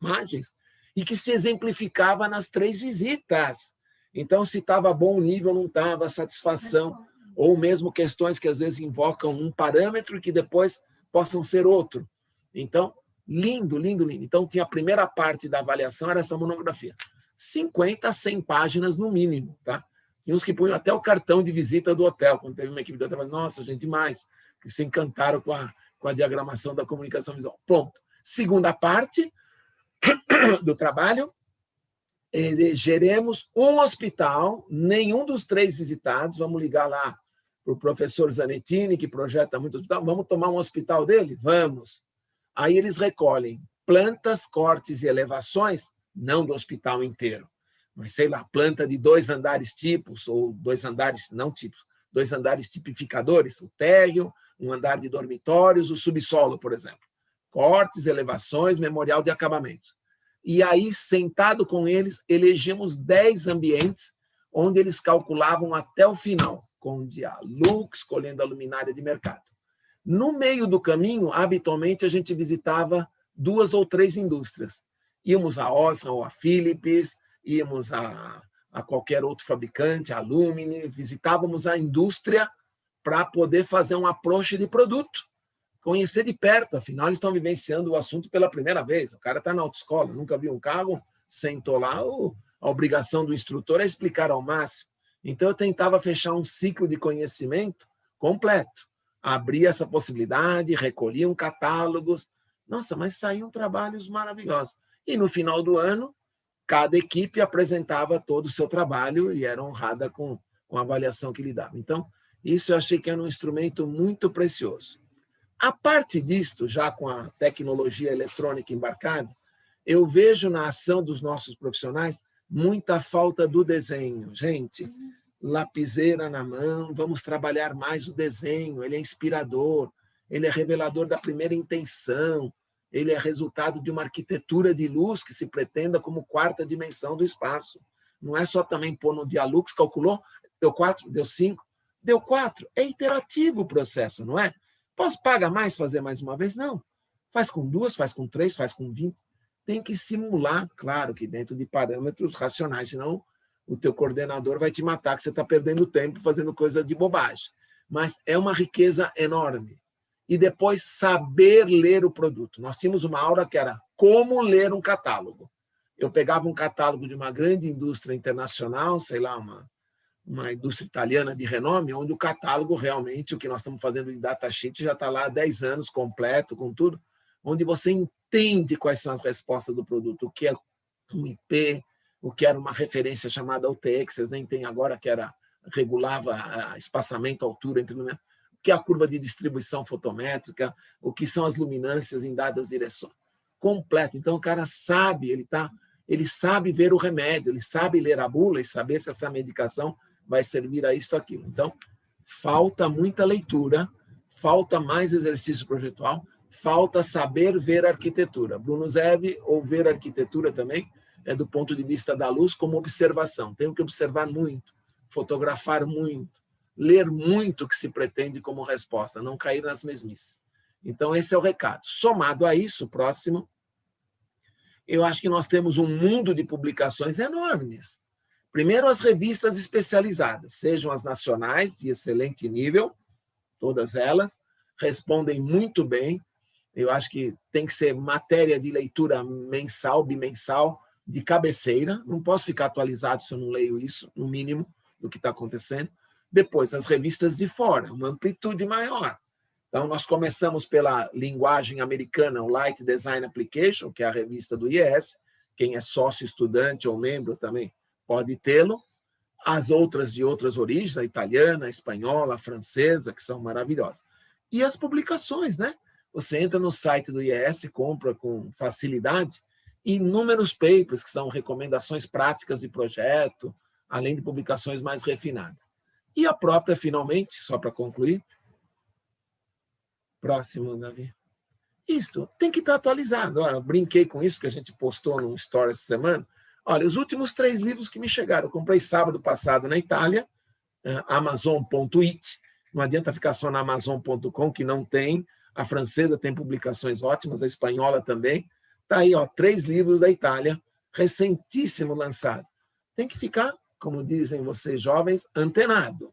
imagens, e que se exemplificava nas 3 visitas. Então, se estava bom o nível, não estava, satisfação, ou mesmo questões que às vezes invocam um parâmetro e que depois possam ser outro. Então, lindo, lindo, lindo. Então, tinha a primeira parte da avaliação, era essa monografia. 50 a 100 páginas no mínimo, tá? Tinha uns que punham até o cartão de visita do hotel, quando teve uma equipe do hotel, nossa, gente, demais, que se encantaram com a diagramação da comunicação visual. Pronto. Segunda parte do trabalho, elegeremos um hospital, nenhum dos 3 visitados, vamos ligar lá para o professor Zanettini, que projeta muito hospital, vamos tomar um hospital dele? Vamos. Aí eles recolhem plantas, cortes e elevações, não do hospital inteiro, mas, sei lá, planta de 2 andares tipos, ou 2 andares, não tipos, 2 andares tipificadores, o térreo, um andar de dormitórios, o subsolo, por exemplo. Cortes, elevações, memorial de acabamentos. E aí, sentado com eles, elegemos 10 ambientes onde eles calculavam até o final, com Dialux, escolhendo a luminária de mercado. No meio do caminho, habitualmente, a gente visitava 2 ou 3 indústrias. Íamos a Osram ou a Philips, íamos a qualquer outro fabricante, a Lumine, visitávamos a indústria para poder fazer um approach de produto, conhecer de perto, afinal eles estão vivenciando o assunto pela primeira vez. O cara está na autoescola, nunca viu um carro, sentou lá, a obrigação do instrutor é explicar ao máximo. Então eu tentava fechar um ciclo de conhecimento completo, abria essa possibilidade, recolhiam catálogos, nossa, mas saíam trabalhos maravilhosos. E no final do ano, cada equipe apresentava todo o seu trabalho e era honrada com a avaliação que lhe dava. Então, isso eu achei que era um instrumento muito precioso. A parte disto, já com a tecnologia eletrônica embarcada, eu vejo na ação dos nossos profissionais muita falta do desenho. Gente, lapiseira na mão, vamos trabalhar mais o desenho, ele é inspirador, ele é revelador da primeira intenção, ele é resultado de uma arquitetura de luz que se pretenda como 4ª dimensão do espaço. Não é só também pôr no Dialux, calculou, deu 4, deu 5. Deu 4, é iterativo o processo, não é? Paga mais, fazer mais uma vez? Não. Faz com 2, faz com 3, faz com 20. Tem que simular, claro que dentro de parâmetros racionais, senão o teu coordenador vai te matar, que você está perdendo tempo fazendo coisa de bobagem. Mas é uma riqueza enorme. E depois, saber ler o produto. Nós tínhamos uma aula que era como ler um catálogo. Eu pegava um catálogo de uma grande indústria internacional, sei lá, uma indústria italiana de renome, onde o catálogo realmente, o que nós estamos fazendo de datasheet, já está lá há 10 anos, completo, com tudo, onde você entende quais são as respostas do produto, o que é um IP, o que era uma referência chamada UTX, vocês nem tem agora, que regulava espaçamento, altura, entre o que é a curva de distribuição fotométrica, o que são as luminâncias em dadas direções. Completo. Então, o cara sabe, ele sabe ver o remédio, ele sabe ler a bula e saber se essa medicação vai servir a isto ou aquilo. Então, falta muita leitura, falta mais exercício projetual, falta saber ver a arquitetura. Bruno Zev, ou ver a arquitetura também, é do ponto de vista da luz como observação. Tenho que observar muito, fotografar muito, ler muito o que se pretende como resposta, não cair nas mesmices. Então, esse é o recado. Somado a isso, próximo, eu acho que nós temos um mundo de publicações enormes. Primeiro, as revistas especializadas, sejam as nacionais, de excelente nível, todas elas, respondem muito bem. Eu acho que tem que ser matéria de leitura mensal, bimensal, de cabeceira. Não posso ficar atualizado se eu não leio isso, no mínimo, do que está acontecendo. Depois, as revistas de fora, uma amplitude maior. Então, nós começamos pela linguagem americana, o Light Design Application, que é a revista do IES. Quem é sócio, estudante ou membro também pode tê-lo. As outras de outras origens, a italiana, a espanhola, a francesa, que são maravilhosas. E as publicações, né? Você entra no site do IES, compra com facilidade inúmeros papers, que são recomendações práticas de projeto, além de publicações mais refinadas. E a própria, finalmente, só para concluir, próximo, Davi. Isto tem que estar atualizado. Olha, eu brinquei com isso, porque a gente postou num story essa semana. Olha, os últimos 3 livros que me chegaram, eu comprei sábado passado na Itália, Amazon.it, não adianta ficar só na Amazon.com, que não tem. A francesa tem publicações ótimas, a espanhola também. Está aí, 3 livros da Itália, recentíssimo lançado. Tem que ficar, como dizem vocês jovens, antenado,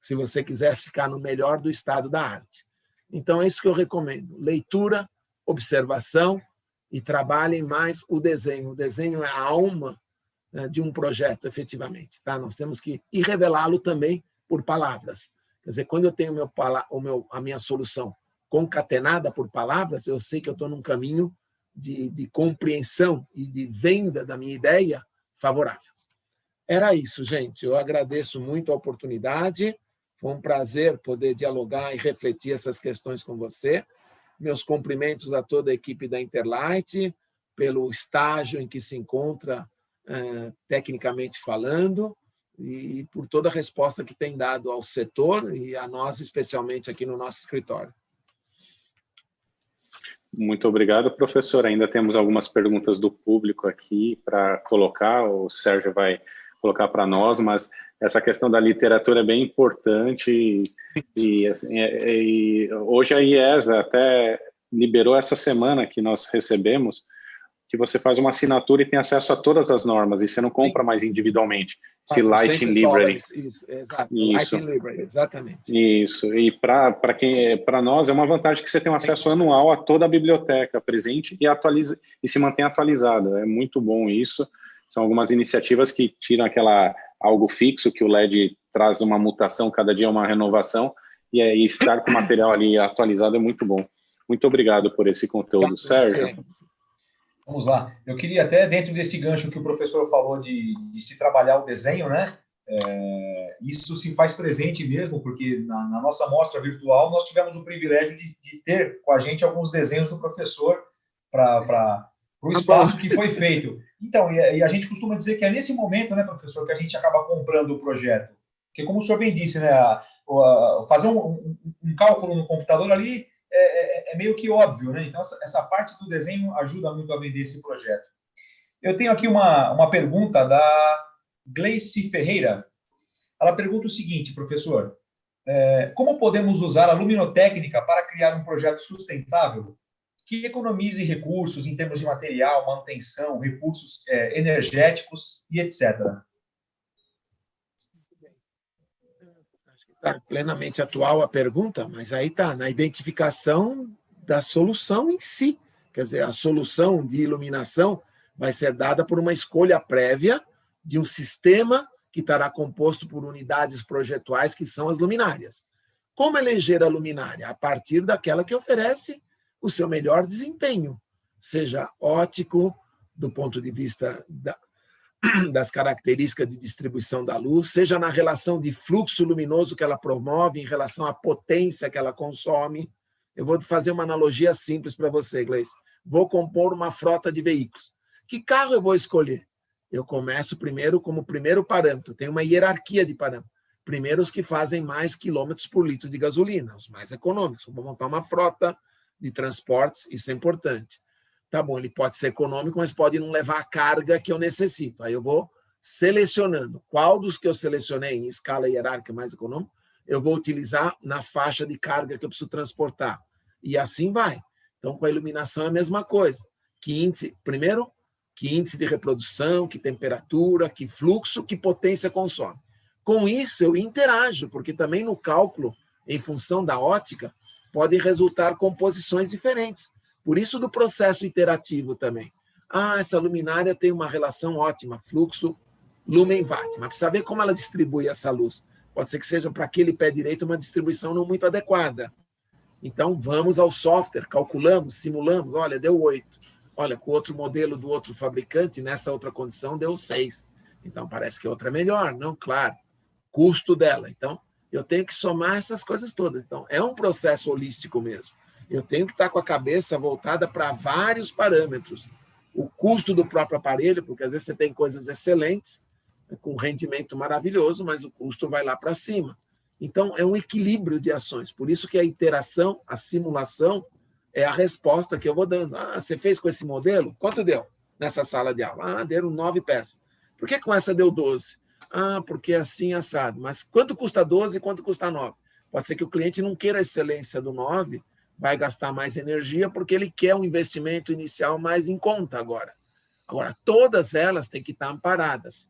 se você quiser ficar no melhor do estado da arte. Então, é isso que eu recomendo. Leitura, observação e trabalhem mais o desenho. O desenho é a alma, né, de um projeto, efetivamente. Tá? Nós temos que revelá-lo também por palavras. Quer dizer, quando eu tenho a minha solução concatenada por palavras, eu sei que eu estou num caminho de compreensão e de venda da minha ideia favorável. Era isso, gente. Eu agradeço muito a oportunidade. Foi um prazer poder dialogar e refletir essas questões com você. Meus cumprimentos a toda a equipe da Interlight, pelo estágio em que se encontra, tecnicamente falando, e por toda a resposta que tem dado ao setor e a nós, especialmente aqui no nosso escritório. Muito obrigado, professor. Ainda temos algumas perguntas do público aqui para colocar, o Sérgio vai colocar para nós, mas essa questão da literatura é bem importante e hoje a IES até liberou essa semana que nós recebemos, que você faz uma assinatura e tem acesso a todas as normas, e você não compra mais individualmente. Esse Light Library. Isso, exato. Light Library, exatamente. Isso, e para nós é uma vantagem que você tem um acesso anual a toda a biblioteca presente e se mantém atualizado. É muito bom isso. São algumas iniciativas que tiram algo fixo, que o LED traz uma mutação, cada dia uma renovação, e aí estar com o material ali atualizado é muito bom. Muito obrigado por esse conteúdo, Sérgio. Vamos lá. Eu queria até, dentro desse gancho que o professor falou de se trabalhar o desenho, né? Isso se faz presente mesmo, porque na nossa mostra virtual nós tivemos o privilégio de ter com a gente alguns desenhos do professor para o espaço que foi feito. Então, e a gente costuma dizer que é nesse momento, né, professor, que a gente acaba comprando o projeto. Porque, como o senhor bem disse, né, fazer um cálculo no computador ali é meio que óbvio, né? Então, essa parte do desenho ajuda muito a vender esse projeto. Eu tenho aqui uma pergunta da Gleice Ferreira. Ela pergunta o seguinte, professor: como podemos usar a luminotécnica para criar um projeto sustentável que economize recursos em termos de material, manutenção, recursos energéticos e etc. Está plenamente atual a pergunta, mas aí está na identificação da solução em si. Quer dizer, a solução de iluminação vai ser dada por uma escolha prévia de um sistema que estará composto por unidades projetuais que são as luminárias. Como eleger a luminária? A partir daquela que oferece o seu melhor desempenho, seja óptico, do ponto de vista das características de distribuição da luz, seja na relação de fluxo luminoso que ela promove, em relação à potência que ela consome. Eu vou fazer uma analogia simples para você, Gleice. Vou compor uma frota de veículos. Que carro eu vou escolher? Eu começo primeiro como primeiro parâmetro. Tem uma hierarquia de parâmetros. Primeiro os que fazem mais quilômetros por litro de gasolina, os mais econômicos. Vou montar uma frota de transportes, isso é importante. Tá bom, ele pode ser econômico, mas pode não levar a carga que eu necessito. Aí eu vou selecionando. Qual dos que eu selecionei em escala hierárquica mais econômica eu vou utilizar na faixa de carga que eu preciso transportar. E assim vai. Então, com a iluminação é a mesma coisa. Que índice, primeiro, que índice de reprodução, que temperatura, que fluxo, que potência consome. Com isso, eu interajo, porque também no cálculo, em função da ótica, podem resultar composições diferentes. Por isso do processo iterativo também. Essa luminária tem uma relação ótima, fluxo lumen-watt, mas precisa ver como ela distribui essa luz. Pode ser que seja para aquele pé direito uma distribuição não muito adequada. Então, vamos ao software, calculamos, simulamos, olha, deu 8. Olha, com outro modelo do outro fabricante, nessa outra condição, deu 6. Então, parece que a outra é melhor, não? Claro. Custo dela. Então, eu tenho que somar essas coisas todas. Então, é um processo holístico mesmo. Eu tenho que estar com a cabeça voltada para vários parâmetros. O custo do próprio aparelho, porque às vezes você tem coisas excelentes, com rendimento maravilhoso, mas o custo vai lá para cima. Então, é um equilíbrio de ações. Por isso que a iteração, a simulação, é a resposta que eu vou dando. Você fez com esse modelo? Quanto deu nessa sala de aula? Deram 9 peças. Por que com essa deu 12? Porque assim assado. Mas quanto custa 12 e quanto custa 9? Pode ser que o cliente não queira a excelência do 9, vai gastar mais energia porque ele quer um investimento inicial mais em conta agora. Agora, todas elas têm que estar amparadas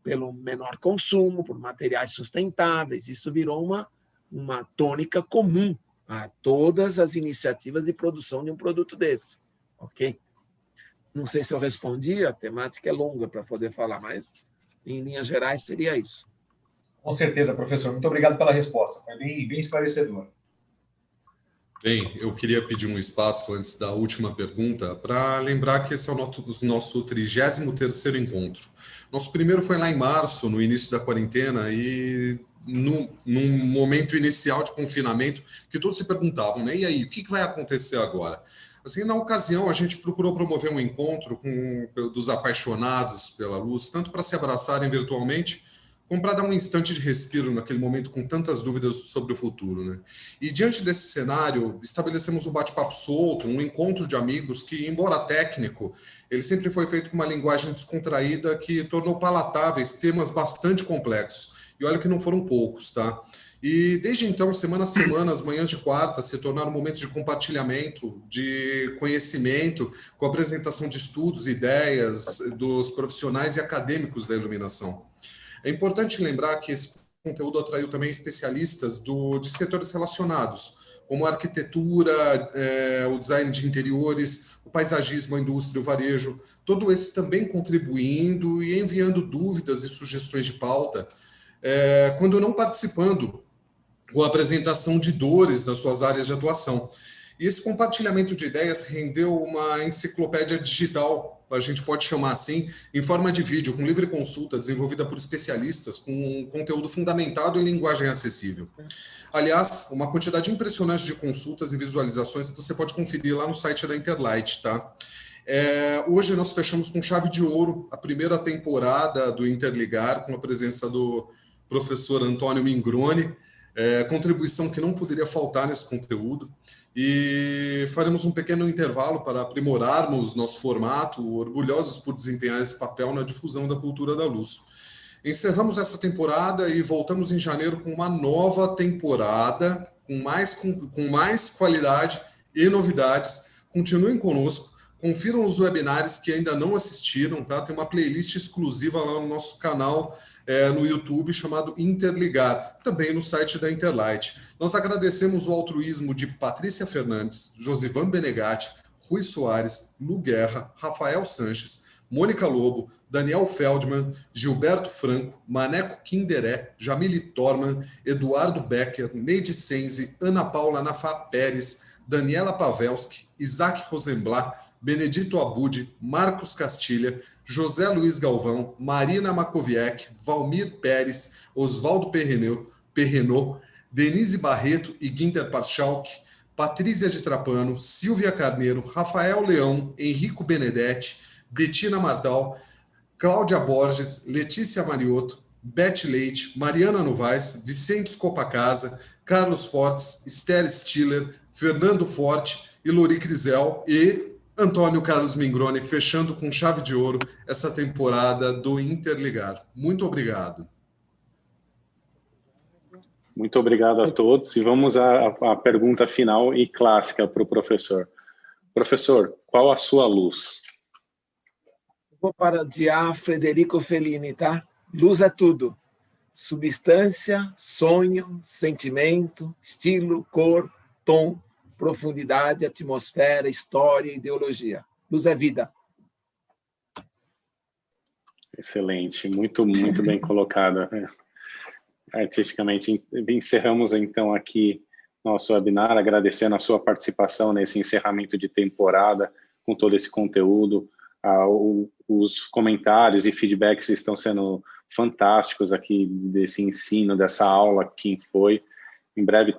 pelo menor consumo, por materiais sustentáveis. Isso virou uma tônica comum a todas as iniciativas de produção de um produto desse. Ok? Não sei se eu respondi, a temática é longa para poder falar, mas em linhas gerais seria isso. Com certeza, professor. Muito obrigado pela resposta. Foi bem esclarecedor. Bem, eu queria pedir um espaço antes da última pergunta para lembrar que esse é o nosso 33º encontro. Nosso primeiro foi lá em março, no início da quarentena, e num momento inicial de confinamento, que todos se perguntavam, né? E aí, o que vai acontecer agora? Assim, na ocasião, a gente procurou promover um encontro dos apaixonados pela luz, tanto para se abraçarem virtualmente, como para dar um instante de respiro naquele momento com tantas dúvidas sobre o futuro, né? E diante desse cenário, estabelecemos um bate-papo solto, um encontro de amigos que, embora técnico, ele sempre foi feito com uma linguagem descontraída que tornou palatáveis temas bastante complexos. E olha que não foram poucos, tá? E desde então, semana a semana, as manhãs de quarta se tornaram momentos de compartilhamento, de conhecimento, com a apresentação de estudos, ideias dos profissionais e acadêmicos da iluminação. É importante lembrar que esse conteúdo atraiu também especialistas de setores relacionados, como a arquitetura, o design de interiores, o paisagismo, a indústria, o varejo, todos esses também contribuindo e enviando dúvidas e sugestões de pauta, quando não participando com a apresentação de dores das suas áreas de atuação. E esse compartilhamento de ideias rendeu uma enciclopédia digital, a gente pode chamar assim, em forma de vídeo, com livre consulta, desenvolvida por especialistas, com conteúdo fundamentado em linguagem acessível. Aliás, uma quantidade impressionante de consultas e visualizações que você pode conferir lá no site da Interlight, tá? Hoje nós fechamos com chave de ouro a primeira temporada do Interligar, com a presença do professor Antônio Mingroni, contribuição que não poderia faltar nesse conteúdo, e faremos um pequeno intervalo para aprimorarmos nosso formato, orgulhosos por desempenhar esse papel na difusão da cultura da luz. Encerramos essa temporada e voltamos em janeiro com uma nova temporada, com mais qualidade e novidades. Continuem conosco, confiram os webinários que ainda não assistiram, tá? Tem uma playlist exclusiva lá no nosso canal no YouTube chamado Interligar, também no site da Interlight. Nós agradecemos o altruísmo de Patrícia Fernandes, Josivan Benegatti, Rui Soares, Lu Guerra, Rafael Sanches, Mônica Lobo, Daniel Feldman, Gilberto Franco, Maneco Kinderé, Jamile Torman, Eduardo Becker, Neide Senzi, Ana Paula Nafá Pérez, Daniela Pavelski, Isaac Rosenblatt, Benedito Abud, Marcos Castilha, José Luiz Galvão, Marina Makoviec, Valmir Pérez, Oswaldo Perrenot, Denise Barreto e Guinter Parchalk, Patrícia de Trapano, Silvia Carneiro, Rafael Leão, Henrico Benedetti, Betina Martal, Cláudia Borges, Letícia Mariotto, Beth Leite, Mariana Novaes, Vicente Scopacasa, Carlos Fortes, Esther Stiller, Fernando Forte e Lori Crisel e Antônio Carlos Mingroni, fechando com chave de ouro essa temporada do Interligar. Muito obrigado. Muito obrigado a todos. E vamos à pergunta final e clássica para o professor. Professor, qual a sua luz? Vou parodiar Frederico Fellini, tá? Luz é tudo. Substância, sonho, sentimento, estilo, cor, tom, profundidade, atmosfera, história, ideologia. Luz é vida. Excelente, muito bem colocado. Artisticamente, encerramos então aqui nosso webinar, agradecendo a sua participação nesse encerramento de temporada, com todo esse conteúdo. Os comentários e feedbacks estão sendo fantásticos aqui desse ensino, dessa aula, quem foi. Em breve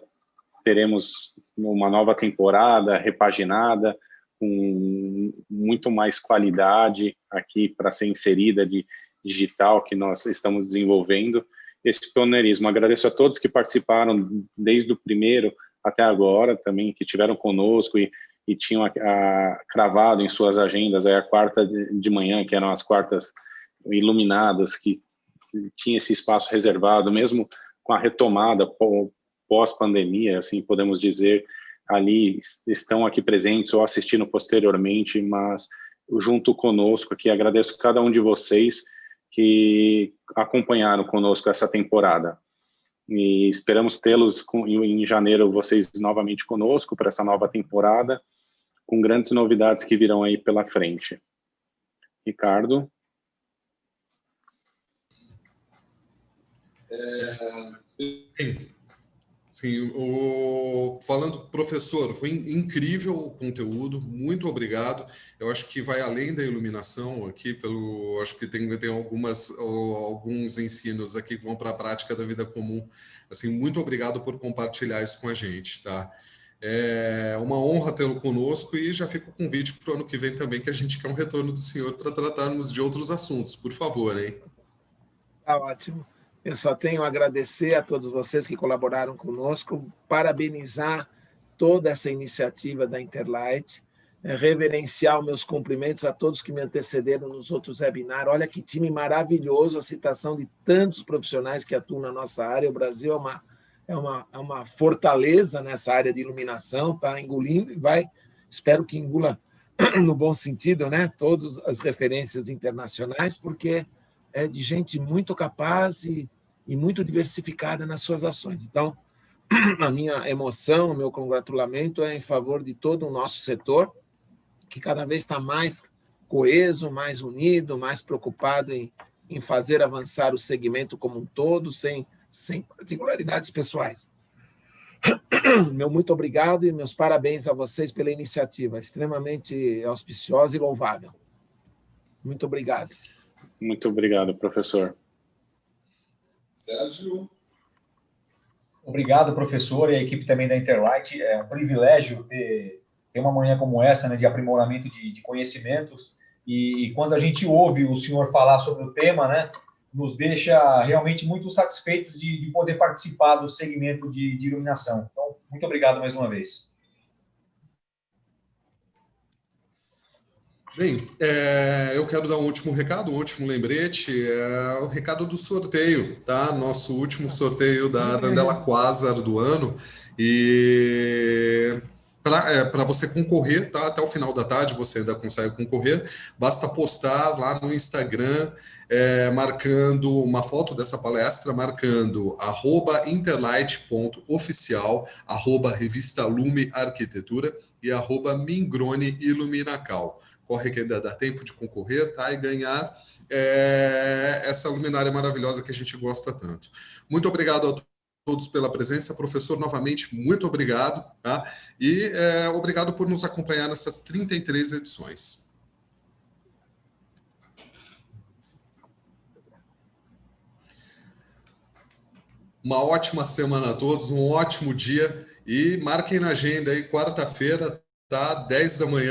teremos uma nova temporada repaginada, com muito mais qualidade aqui para ser inserida de digital que nós estamos desenvolvendo. Esse pioneirismo. Agradeço a todos que participaram desde o primeiro até agora, também que estiveram conosco e tinham cravado em suas agendas a quarta de manhã, que eram as quartas iluminadas, que tinha esse espaço reservado, mesmo com a retomada pós-pandemia, assim podemos dizer, ali estão aqui presentes ou assistindo posteriormente, mas junto conosco aqui, agradeço cada um de vocês que acompanharam conosco essa temporada. E esperamos tê-los em janeiro, vocês novamente conosco para essa nova temporada, com grandes novidades que virão aí pela frente. Ricardo? Sim, falando, professor, foi incrível o conteúdo, muito obrigado. Eu acho que vai além da iluminação aqui, acho que tem alguns ensinos aqui que vão para a prática da vida comum. Assim, muito obrigado por compartilhar isso com a gente, tá? É uma honra tê-lo conosco e já fica o convite para o ano que vem também, que a gente quer um retorno do senhor para tratarmos de outros assuntos, por favor, hein? Tá ótimo. Eu só tenho a agradecer a todos vocês que colaboraram conosco, parabenizar toda essa iniciativa da Interlight, reverenciar os meus cumprimentos a todos que me antecederam nos outros webinars. Olha que time maravilhoso, a citação de tantos profissionais que atuam na nossa área. O Brasil é uma fortaleza nessa área de iluminação, está engolindo e vai, espero que engula no bom sentido, né? Todas as referências internacionais, porque é de gente muito capaz e muito diversificada nas suas ações. Então, a minha emoção, o meu congratulamento é em favor de todo o nosso setor, que cada vez está mais coeso, mais unido, mais preocupado em fazer avançar o segmento como um todo, sem particularidades pessoais. Meu muito obrigado e meus parabéns a vocês pela iniciativa, extremamente auspiciosa e louvável. Muito obrigado. Muito obrigado, professor. Sérgio? Obrigado, professor, e a equipe também da Interlight. É um privilégio ter uma manhã como essa, né, de aprimoramento de conhecimentos. E quando a gente ouve o senhor falar sobre o tema, né, nos deixa realmente muito satisfeitos de poder participar do segmento de iluminação. Então, muito obrigado mais uma vez. Bem, eu quero dar um último recado, um último lembrete, o recado do sorteio, tá? Nosso último sorteio da Arandela Quasar do ano. E para você concorrer, tá? Até o final da tarde você ainda consegue concorrer, basta postar lá no Instagram, marcando uma foto dessa palestra, marcando @interlight.oficial, @revista Lume Arquitetura e @Mingrone Iluminacal. Corre que ainda dá tempo de concorrer, tá? E ganhar essa luminária maravilhosa que a gente gosta tanto. Muito obrigado a todos pela presença. Professor, novamente, muito obrigado, tá? E obrigado por nos acompanhar nessas 33 edições. Uma ótima semana a todos, um ótimo dia e marquem na agenda aí, quarta-feira, tá? 10 da manhã.